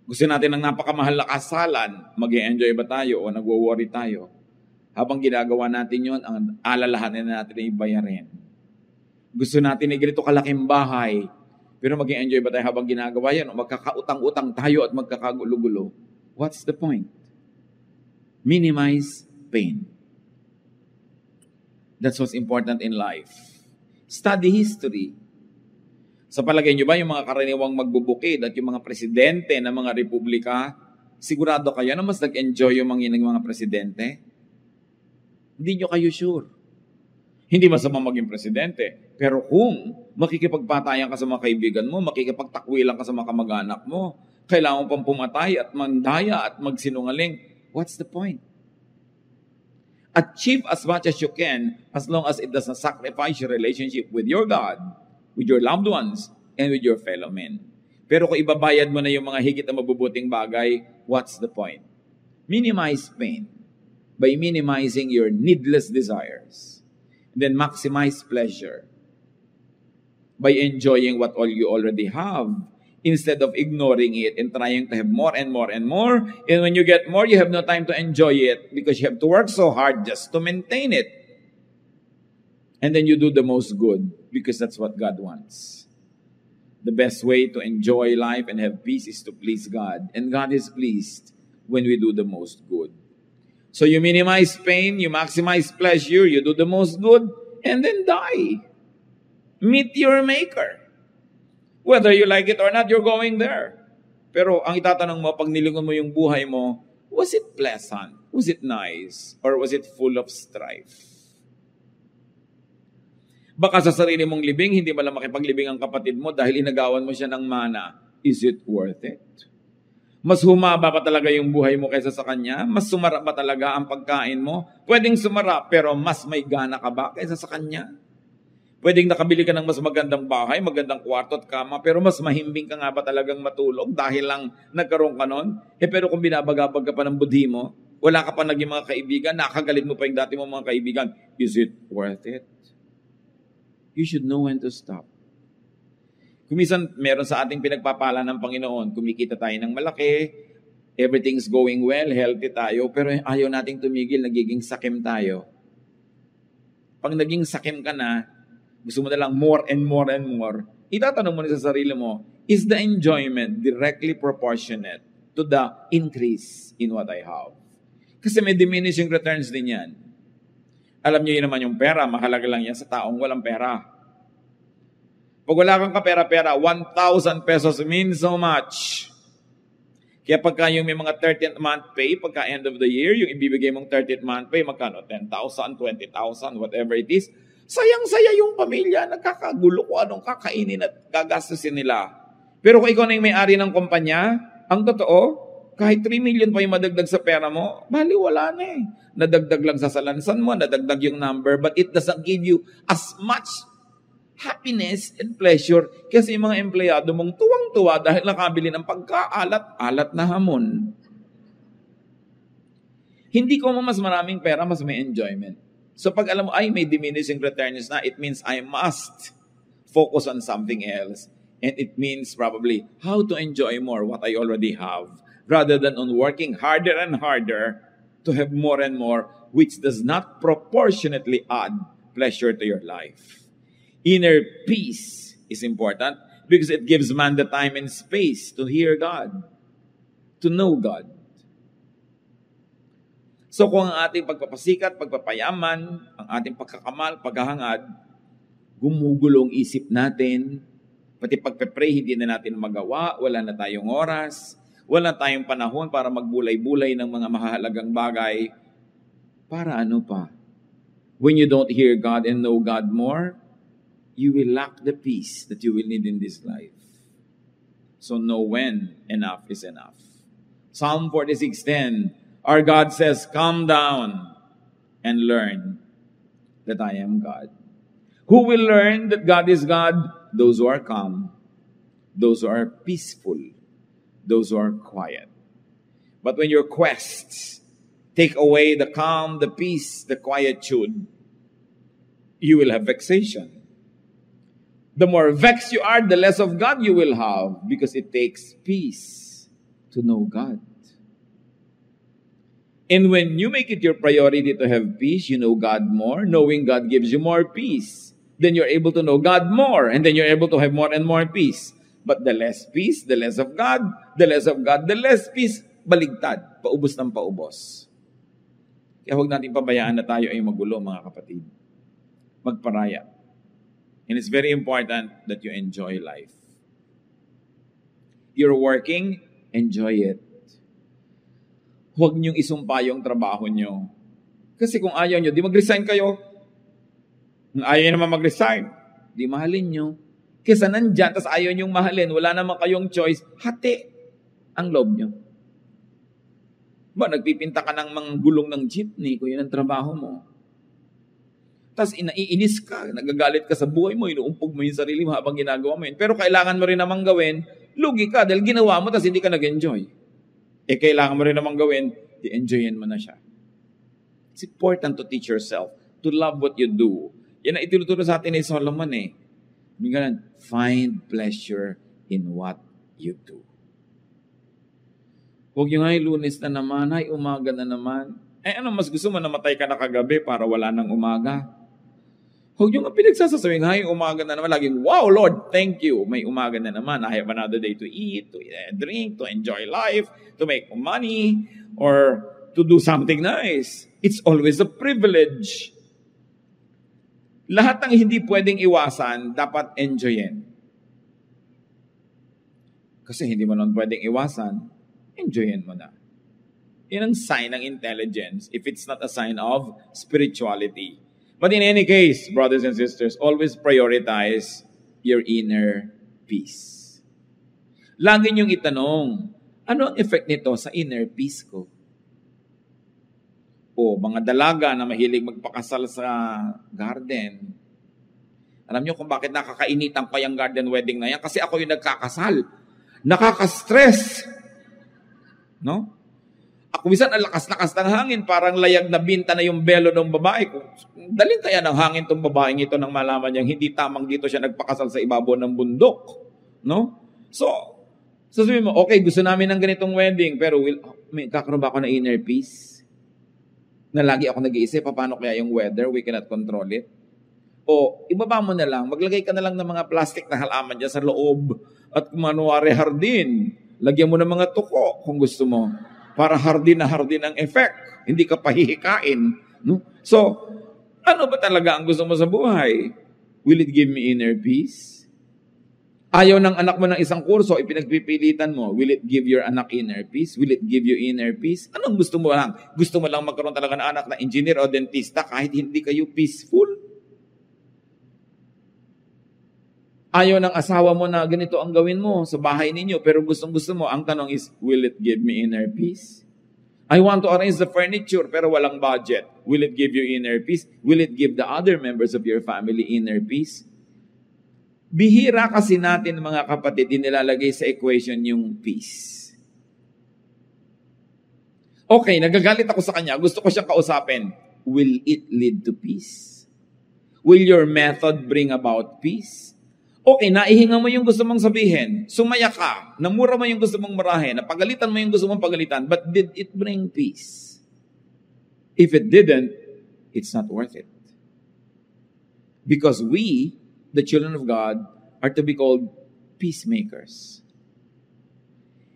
Gusto natin ng napakamahal na kasalan, mag-e-enjoy ba tayo o nagwo-worry tayo? Habang ginagawa natin yon, ang alalahanin natin ay bayarin. Gusto natin ay ganito kalaking bahay, pero mag-e-enjoy ba tayo habang ginagawa yan? O magkakautang-utang tayo at magkakagulo-gulo? What's the point? Minimize pain. That's what's important in life. Study history. Sa palagay nyo ba yung mga karaniwang magbubukid at yung mga presidente ng mga republika, sigurado kayo na mas nag-enjoy yung mga presidente? Hindi nyo kayo sure. Hindi masama maging presidente. Pero kung makikipagpatayan ka sa mga kaibigan mo, makikipagtakwilan ka sa mga kamag-anak mo, kailangan pang pumatay at mandaya at magsinungaling, what's the point? Achieve as much as you can as long as it does not sacrifice your relationship with your God, with your loved ones, and with your fellow men. Pero kung ibabayad mo na yung mga higit na mabubuting bagay, what's the point? Minimize pain by minimizing your needless desires. Then maximize pleasure by enjoying what all you already have instead of ignoring it and trying to have more and more and more. And when you get more, you have no time to enjoy it because you have to work so hard just to maintain it. And then you do the most good because that's what God wants. The best way to enjoy life and have peace is to please God. And God is pleased when we do the most good. So you minimize pain, you maximize pleasure, you do the most good, and then die. Meet your maker. Whether you like it or not, you're going there. Pero ang itatanong mo, pag nilingon mo yung buhay mo, was it pleasant? Was it nice? Or was it full of strife? Baka sa sarili mong libing, hindi ba lang makipaglibing ang kapatid mo dahil inagawan mo siya ng mana. Is it worth it? Mas humaba pa talaga yung buhay mo kaysa sa kanya? Mas sumarap ba talaga ang pagkain mo? Pwedeng sumarap, pero mas may gana ka ba kaysa sa kanya? Pwedeng nakabili ka ng mas magandang bahay, magandang kwarto at kama, pero mas mahimbing ka nga ba talagang matulog dahil lang nagkaroon ka nun? Pero kung binabagabag ka pa ng budhi mo, wala ka pa naging mga kaibigan, nakagalit mo pa yung dati mong mga kaibigan, is it worth it? You should know when to stop. Kumisan, meron sa ating pinagpapala ng Panginoon, kumikita tayo ng malaki, everything's going well, healthy tayo, pero ayaw nating tumigil, nagiging sakim tayo. Pag naging sakim ka na, gusto mo na lang more and more and more, itatanong mo na sa sarili mo, is the enjoyment directly proportionate to the increase in what I have? Kasi may diminishing returns din yan. Alam niyo yun naman yung pera, mahalaga lang yan sa taong walang pera. Pag wala kang kapera-pera, 1,000 pesos means so much. Kaya pagka yung may mga 13th month pay, pagka end of the year, yung ibibigay mong 13th month pay, magkano? 10,000, 20,000, whatever it is. Sayang-saya yung pamilya, nagkakagulo kung anong kakainin at gagastusin nila. Pero kung ikaw na yung may-ari ng kumpanya, ang totoo, kahit 3 million pa yung madagdag sa pera mo, bali wala na eh. Nadagdag lang sa salansan mo, nadagdag yung number, but it doesn't give you as much happiness and pleasure kasi yung mga empleyado mong tuwang-tuwa dahil nakabili ng pagkaalat-alat na hamon. Hindi ko mas maraming pera, mas may enjoyment. So pag alam mo, ay may diminishing returns na, it means I must focus on something else. And it means probably how to enjoy more what I already have rather than on working harder and harder to have more and more, which does not proportionately add pleasure to your life. Inner peace is important because it gives man the time and space to hear God, to know God. So kung ang ating pagpapasikat, pagpapayaman, ang ating pagkakamal, paghahangad, gumugulong isip natin, pati pagpe-pray hindi na natin magawa, wala na tayong oras, wala tayong panahon para magbulay-bulay ng mga mahalagang bagay. Para ano pa? When you don't hear God and know God more, you will lack the peace that you will need in this life. So know when enough is enough. Psalm 46:10, our God says, "Come down and learn that I am God." Who will learn that God is God? Those who are calm, those who are peaceful, those who are quiet. But when your quests take away the calm, the peace, the quietude, you will have vexation. The more vexed you are, the less of God you will have because it takes peace to know God. And when you make it your priority to have peace, you know God more. Knowing God gives you more peace. Then you're able to know God more. And then you're able to have more and more peace. But the less peace, the less of God. The less of God, the less peace. Baligtad. Paubos ng paubos. Kaya huwag natin pabayaan na tayo ay magulo, mga kapatid. Magparaya. And it's very important that you enjoy life. You're working, enjoy it. Huwag niyong isumpa yung trabaho niyo. Kasi kung ayaw niyo, di mag-resign kayo. Kung ayaw niyo naman mag-resign, di mahalin niyo. Kesa nandyan, tas ayaw niyong mahalin, wala naman kayong choice, hati ang loob niyo. Ba, nagpipinta ka ng mga gulong ng jeepney, kung yun ang trabaho mo. Tas inaiinis ka, nagagalit ka sa buhay mo, inuumpog mo yung sarili mo habang ginagawa mo yun. Pero kailangan mo rin namang gawin, lugi ka dahil ginawa mo tas hindi ka nag-enjoy. Kailangan mo rin namang gawin, di-enjoyin mo na siya. It's important to teach yourself to love what you do. Yan ang itinuturo sa atin ni Solomon eh. Find pleasure in what you do. Huwag yung ay Lunes na naman, ay umaga na naman. Ano mas gusto mo, namatay ka na kagabi para wala nang umaga? Huwag yung pinagsasasawing, ay umaga na naman. Laging, wow Lord, thank you. May umaga na naman. I have another day to eat, to drink, to enjoy life, to make money, or to do something nice. It's always a privilege. Lahat ng hindi pwedeng iwasan, dapat enjoyin. Kasi hindi mo nun pwedeng iwasan, enjoyin mo na. Yan ang sign ng intelligence if it's not a sign of spirituality. But in any case, brothers and sisters, always prioritize your inner peace. Lagi niyong itanong, ano ang effect nito sa inner peace ko? O mga dalaga na mahilig magpakasal sa garden. Alam niyo kung bakit nakakainitan ko yung garden wedding na yan? Kasi ako yung nagkakasal. Nakaka-stress. No? Ako minsan ang lakas-lakas ng hangin, parang layag na binta na yung belo ng babae ko. Dalhin kaya ng hangin tong babaeng ito nang malaman niyang hindi tamang dito siya nagpakasal sa ibabaw ng bundok. No? So sabihin mo, okay, gusto namin ng ganitong wedding, pero kakaroon ba ako ng inner peace? Na lagi ako nag-iisip, paano kaya yung weather? We cannot control it. O ibaba mo na lang, maglagay ka na lang ng mga plastic na halaman dyan sa loob at manuwari hardin. Lagyan mo ng mga tuko kung gusto mo. Para hardin na hardin ang effect. Hindi ka pahihikain. No? So, ano ba talaga ang gusto mo sa buhay? Will it give me inner peace? Ayaw ng anak mo ng isang kurso, ipinagpipilitan mo. Will it give your anak inner peace? Will it give you inner peace? Anong gusto mo lang? Gusto mo lang magkaroon talaga ng anak na engineer o dentista kahit hindi kayo peaceful? Ayaw ng asawa mo na ganito ang gawin mo sa bahay ninyo, pero gustong-gusto mo. Ang tanong is, will it give me inner peace? I want to arrange the furniture, pero walang budget. Will it give you inner peace? Will it give the other members of your family inner peace? Bihira kasi natin, mga kapatid, nilalagay sa equation yung peace. Okay, nagagalit ako sa kanya. Gusto ko siyang kausapin. Will it lead to peace? Will your method bring about peace? Okay, naihinga mo yung gusto mong sabihin. Sumaya ka. Namura mo yung gusto mong marahin. Napagalitan mo yung gusto mong pagalitan. But did it bring peace? If it didn't, it's not worth it. Because we, the children of God, are to be called peacemakers.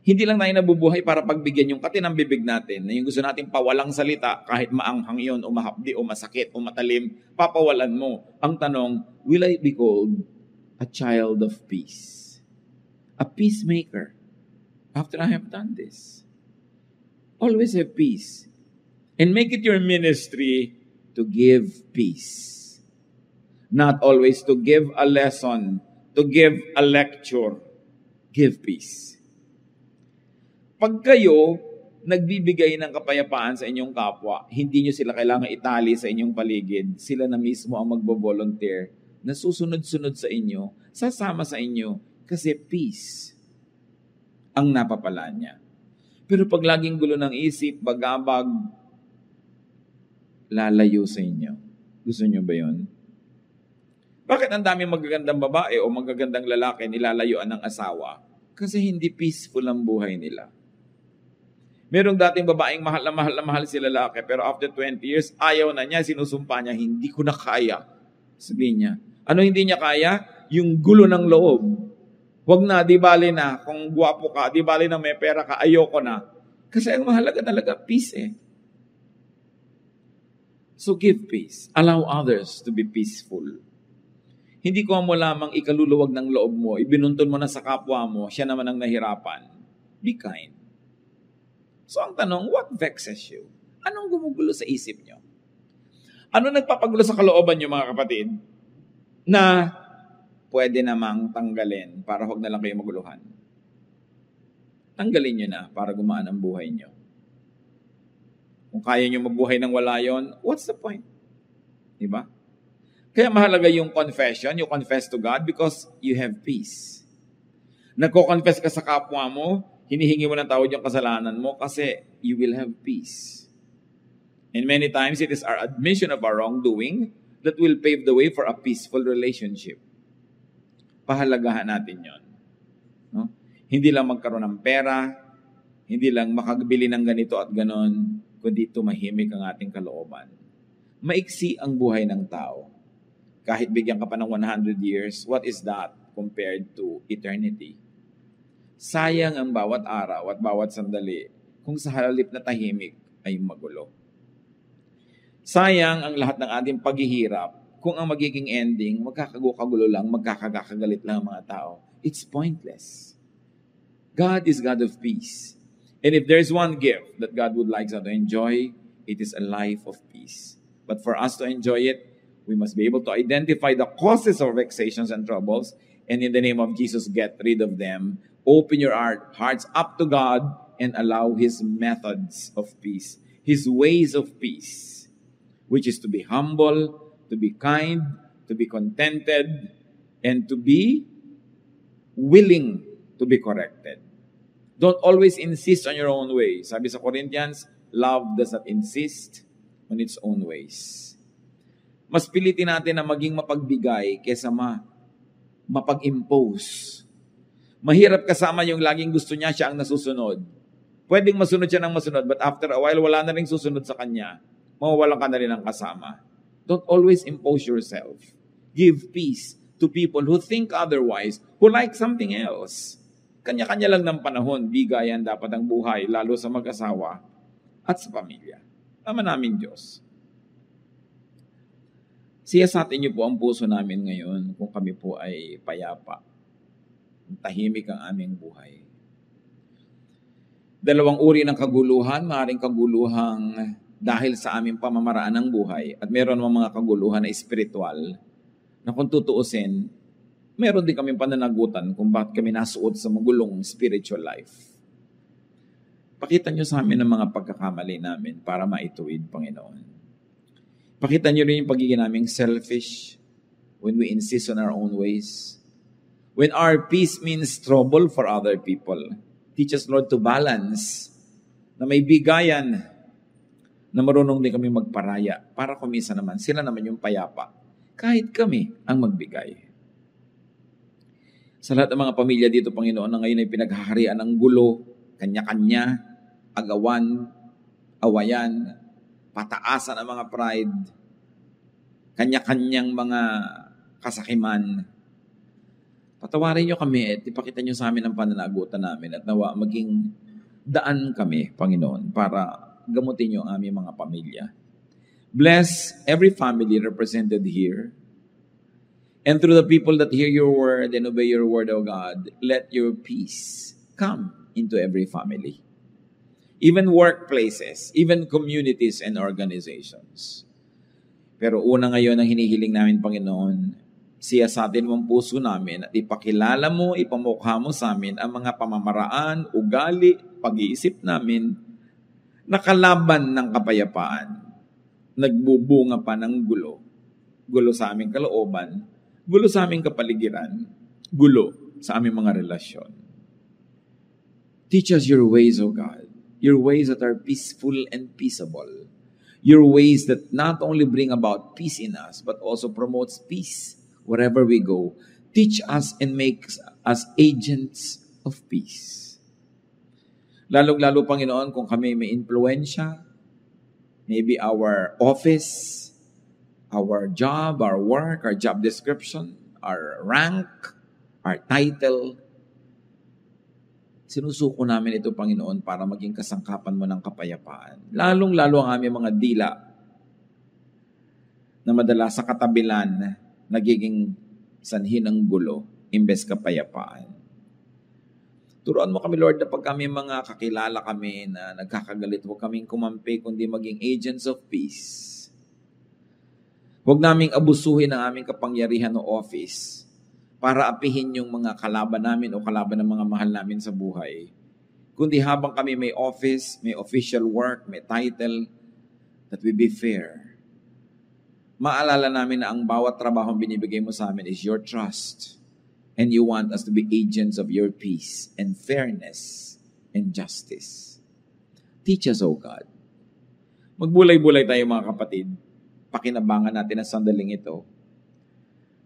Hindi lang tayo nabubuhay para pagbigyan yung katinang bibig natin, na yung gusto natin pawalang salita, kahit maanghang yun, o mahapdi, o masakit, o matalim, papawalan mo. Ang tanong, will I be called a child of peace? A peacemaker. After I have done this. Always have peace. And make it your ministry to give peace. Not always to give a lesson, to give a lecture. Give peace. Pag kayo nagbibigay ng kapayapaan sa inyong kapwa, hindi nyo sila kailangan itali sa inyong paligid. Sila na mismo ang magbo-volunteer na susunod-sunod sa inyo, sasama sa inyo, kasi peace ang napapala niya. Pero pag laging gulo ng isip, bagabag, lalayo sa inyo. Gusto nyo ba yun? Bakit ang daming magagandang babae o magagandang lalaki nilalayuan ng asawa? Kasi hindi peaceful ang buhay nila. Merong dating babaeng mahal na mahal si lalaki, pero after 20 years, ayaw na niya, sinusumpa niya, hindi ko na kaya. Sabihin niya, ano hindi niya kaya? Yung gulo ng loob. Huwag na, di bali na. Kung guwapo ka, di bali na may pera ka, ayoko na. Kasi ang mahalaga talaga, peace eh. So give peace. Allow others to be peaceful. Hindi ko mo lamang ikaluluwag ng loob mo, ibinuntun mo na sa kapwa mo, siya naman ang nahirapan. Be kind. So ang tanong, what vexes you? Anong gumugulo sa isip nyo? Ano nagpapagulo sa kalooban nyo, mga kapatid? Na pwede namang tanggalin para huwag na lang kayo maguluhan. Tanggalin nyo na para gumaan ang buhay nyo. Kung kaya nyo mabuhay nang wala yon, what's the point? Diba? Kaya mahalaga yung confession, you confess to God because you have peace. Nagko-confess ka sa kapwa mo, hinihingi mo ng tawad yung kasalanan mo kasi you will have peace. And many times, it is our admission of our wrongdoing that will pave the way for a peaceful relationship. Pahalagahan natin yon. No? Hindi lang magkaroon ng pera, hindi lang makabili ng ganito at ganon, kundi tumahimik ang ating kalooban. Maiksi ang buhay ng tao. Kahit bigyan ka pa ng 100 years, what is that compared to eternity? Sayang ang bawat araw at bawat sandali kung sa halip na tahimik ay magulo. Sayang ang lahat ng ating paghihirap kung ang magiging ending, magkakagulo lang, magkakagalit lang ang mga tao. It's pointless. God is God of peace. And if there's one gift that God would like us to enjoy, it is a life of peace. But for us to enjoy it, We must be able to identify the causes of vexations and troubles, and in the name of Jesus, get rid of them. Open your hearts up to God and allow His methods of peace, His ways of peace, which is to be humble, to be kind, to be contented, and to be willing to be corrected. Don't always insist on your own way. Sabi sa Corinthians, love does not insist on its own ways. Mas pilitin natin na maging mapagbigay kaysa mapag-impose. Mahirap kasama yung laging gusto niya, siya ang nasusunod. Pwedeng masunod siya ng masunod, but after a while, wala na rin susunod sa kanya. Mawawalan ka na rin ng kasama. Don't always impose yourself. Give peace to people who think otherwise, who like something else. Kanya-kanya lang ng panahon, bigayan dapat ang buhay, lalo sa mag-asawa at sa pamilya. Ama namin Diyos. Siyasatin niyo po ang puso namin ngayon kung kami po ay payapa. Tahimik ang aming buhay. Dalawang uri ng kaguluhan, maaaring kaguluhang dahil sa aming pamamaraan ng buhay at meron mga kaguluhan na espiritual na kung tutuusin, meron din kaming pananagutan kung bakit kami nasuot sa magulong spiritual life. Pakita niyo sa amin ang mga pagkakamali namin para maituwid, Panginoon. Pakita niyo rin yung pagiging naming selfish when we insist on our own ways. When our peace means trouble for other people. Teach us, Lord, to balance na may bigayan na marunong din kami magparaya para kumisa naman. Sila naman yung payapa. Kahit kami ang magbigay. Sa lahat ng mga pamilya dito, Panginoon, na ngayon ay pinaghaharian ng gulo, kanya-kanya, agawan, awayan, pataasan ang mga pride, kanya-kanyang mga kasakiman. Patawarin niyo kami at ipakita niyo sa amin ang pananagutan namin at nawa maging daan kami, Panginoon, para gamutin niyo ang aming mga pamilya. Bless every family represented here. And through the people that hear your word and obey your word, O God, let your peace come into every family. Even workplaces, even communities and organizations. Pero una ngayon ang hinihiling namin, Panginoon, siyasatin mo ang puso namin at ipakilala mo, ipamukha mo sa amin ang mga pamamaraan, ugali, pag-iisip namin na kalaban ng kapayapaan. Nagbubunga pa ng gulo. Gulo sa aming kalooban, gulo sa aming kapaligiran, gulo sa aming mga relasyon. Teach us your ways, O God. Your ways that are peaceful and peaceable. Your ways that not only bring about peace in us, but also promotes peace wherever we go. Teach us and make us agents of peace. Lalong-lalo, Panginoon, kung kami may influensya, maybe our office, our job, our work, our job description, our rank, our title, sinusuko namin ito, Panginoon, para maging kasangkapan mo ng kapayapaan. Lalong-lalo ang aming mga dila na madalas sa katabilan nagiging sanhi ng gulo imbes kapayapaan. Turuan mo kami, Lord, na pag kami mga kakilala kami na nagkakagalit, huwag kaming kumampi, kundi maging agents of peace. Huwag naming abusuhin ang aming kapangyarihan o office para apihin yung mga kalaban namin o kalaban ng mga mahal namin sa buhay. Kundi habang kami may office, may official work, may title, that we be fair. Maalala namin na ang bawat trabahong binibigay mo sa amin is your trust. And you want us to be agents of your peace and fairness and justice. Teach us, O God. Magbulay-bulay tayo, mga kapatid. Pakinabangan natin ang sandaling ito.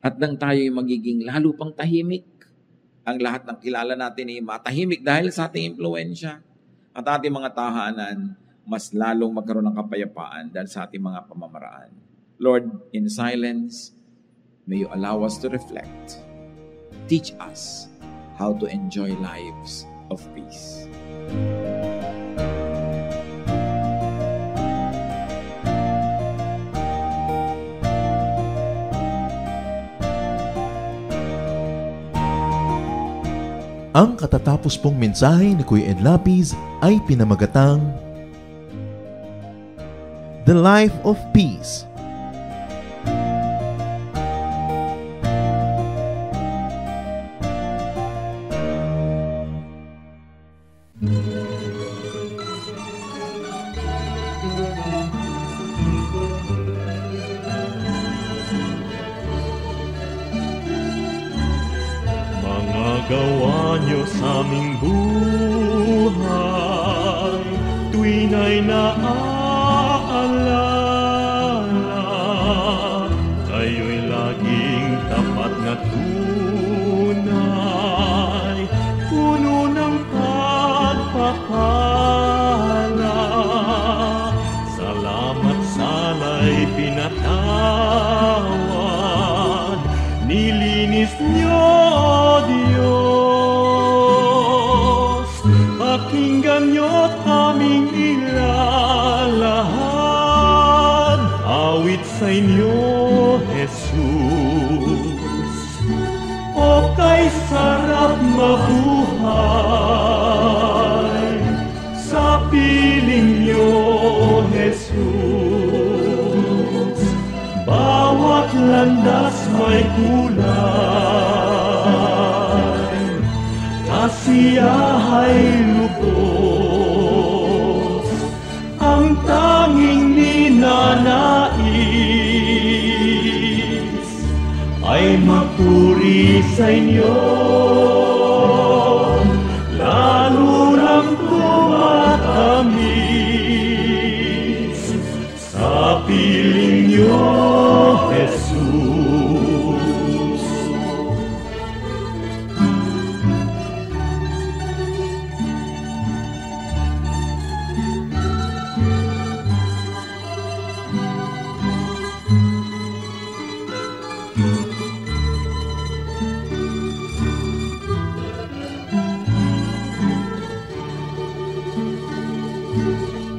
At nang tayo'y magiging lalo pang tahimik, ang lahat ng kilala natin ay matahimik dahil sa ating impluensya. At ating mga tahanan, mas lalong magkaroon ng kapayapaan dahil sa ating mga pamamaraan. Lord, in silence, may you allow us to reflect. Teach us how to enjoy lives of peace. Ang katatapos pong mensahe ni Kuya Ed Lapiz ay pinamagatang The Life of Peace. gawa niyo sa aming buhay, tuwina'y naaalala. Kayo'y laging tapat na tunay, puno ng pagpapala. Salamat sala'y pinatawad, nilinis niyo, O Diyos. Pakinggan niyo't aming ilalahad, awit sa inyo, Jesus. O kay sarap mabuhay sa piling niyo, Jesus. Bawat landas may kulay, kasiyahay lubos, ang tanging ninanais ay magpuri sa inyo, lalo lang tumatamis sa piling niyo, Jesus.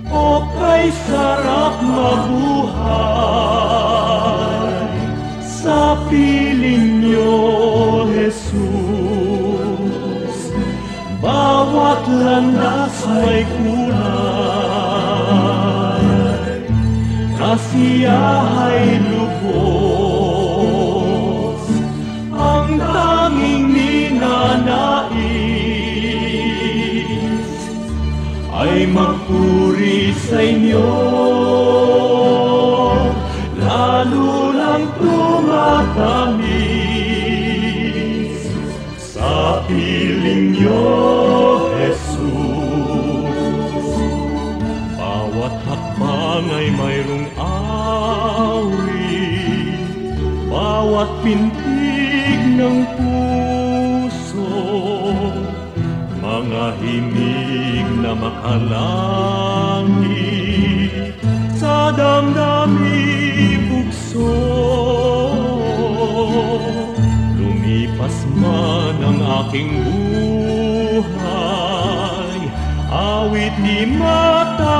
O kay sarap mabuhay sa piling niyo, Jesus. Bawat landas may kulay, kasiyahay lubos, ang tanging ninanais ay magpuri sa inyo, lalo lang tumatamis sa piling niyo, Jesus. Bawat hakbang ay mayroong awit, bawat pintig ng puso, mga himig na makalangit sa damdamin bugso. Lumipas man ang aking buhay, awit di matapos,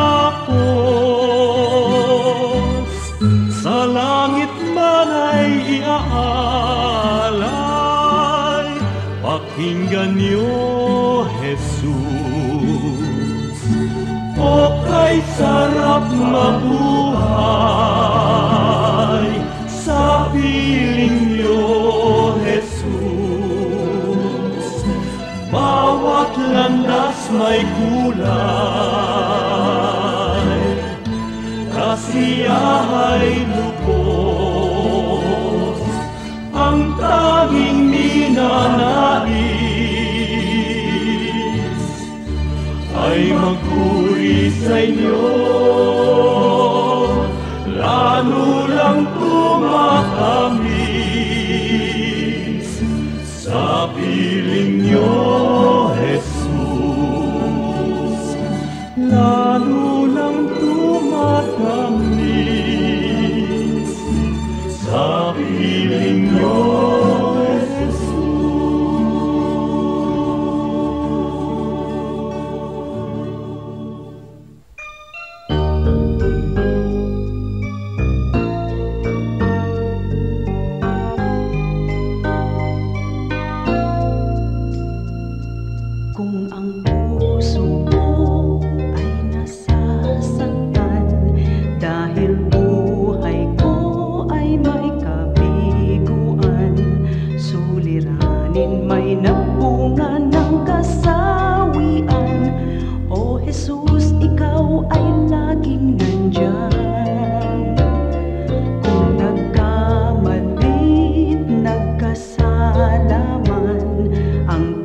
sa langit man ay iaalay, pakinggan niyo, Jesus. O kay sarap mabuhay sa piling niyo, Jesus. Bawat landas may kulay, kasiyahay lubos, ang tanging ninanais ay magpuri sa inyo, lalo lang tumatamis sa piling niyo, Jesus. Lalo lang tumatamis sa piling niyo, kung ang puso mo ay nasasaktan dahil buhay ko ay may kabiguan, suliranin may nagbunga ng kasawian. O Jesus, ikaw ay laging nandyan. Kung nagkamali't nagkasala man, ang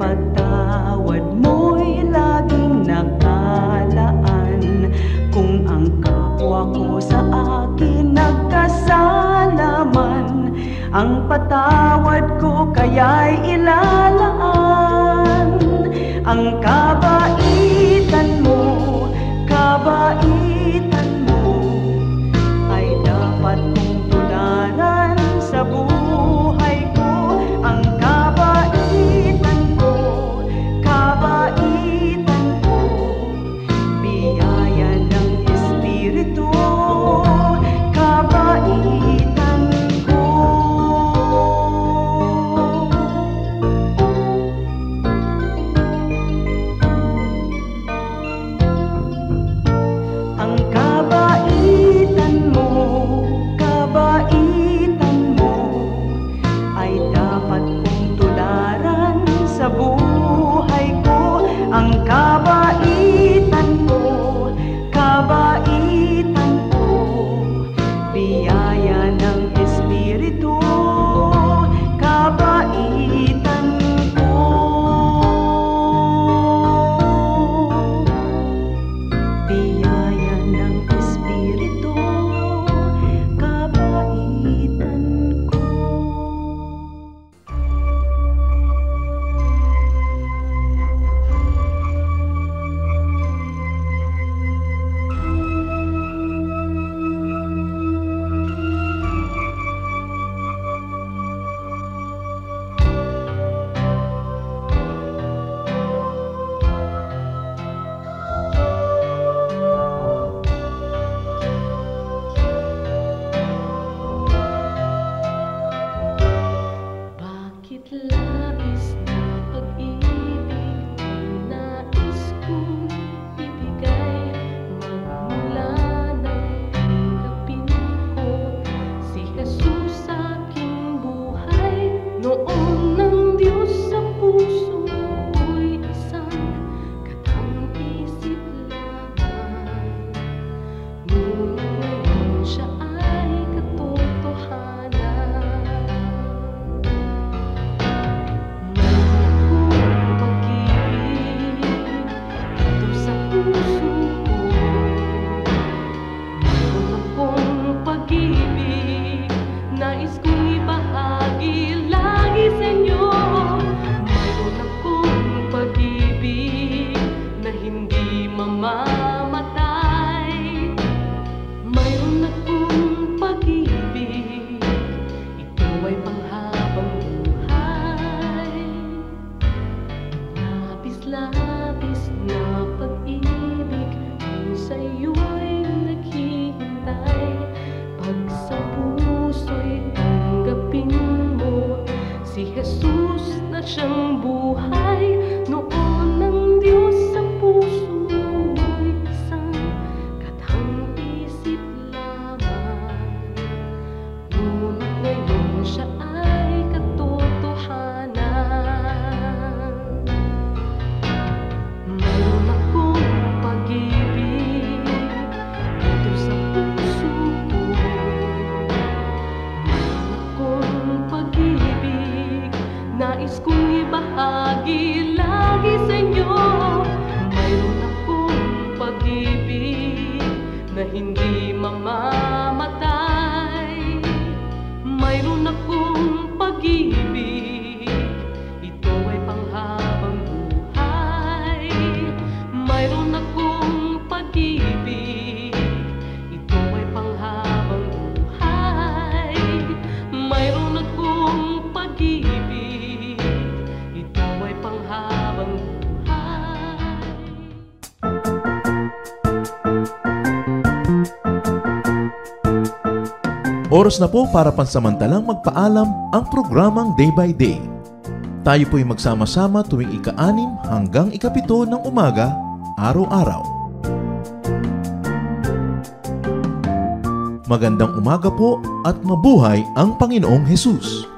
Kung ang kapwa ko sa akin nagkasala man, ang patawad ko kaya'y ilalaan. Ang kabaitan mo ay dapat kong tularan sa buhay ko. Ang kabaitan ko, biyaya ng Espiritu, kabaitan ko. Ang kabaitan mo ay dapat kong tularan sa buhay ko. Ang kabaitan ko, biyaya ng Espiritu, kabaitan ko. Biyaya ng Espiritu, kabaitan ko. Bakit labis na pag-ibig ang nais kong ibigay? Magmula nang tanggapin ko si Jesus sa aking buhay. Noon ng Diyos sa puso ko'y isang katang-isip lamang. Ngunit ngayon siya ay katotohanan. Nais kong ibahagi lagi sa inyo. Mayroon akong pag-ibig na hindi mamamatay. Mayroon akong pag-ibig, ito ay panghabang buhay. Labis-labis na pag-ibig ang sa'yo'y naghihintay. Pag sa puso'y tanggapin mo si Jesus na siyang buhay. Noon ng Diyos sa puso'y isang katang-isip lamang. Ngunit ngayon siya ay katotohanan. Mayroon akong pag-ibig dito sa puso ko. Mayroon akong pag-ibig, nais kong ibahagi lagi sa inyo. Mayroon akong pag-ibig na hindi mamamatay. Mayroon akong pag-ibig, ito ay panghabang buhay. Mayroon akong pag-ibig, ito ay panghabang buhay. Mayroon akong pag-ibig, ito ay panghabang buhay. Oras na po para pansamantalang magpaalam ang programang Day by Day. Tayo po'y magsama-sama tuwing ika-6 hanggang ika-7 ng umaga, araw-araw. Magandang umaga po at mabuhay ang Panginoong Hesus!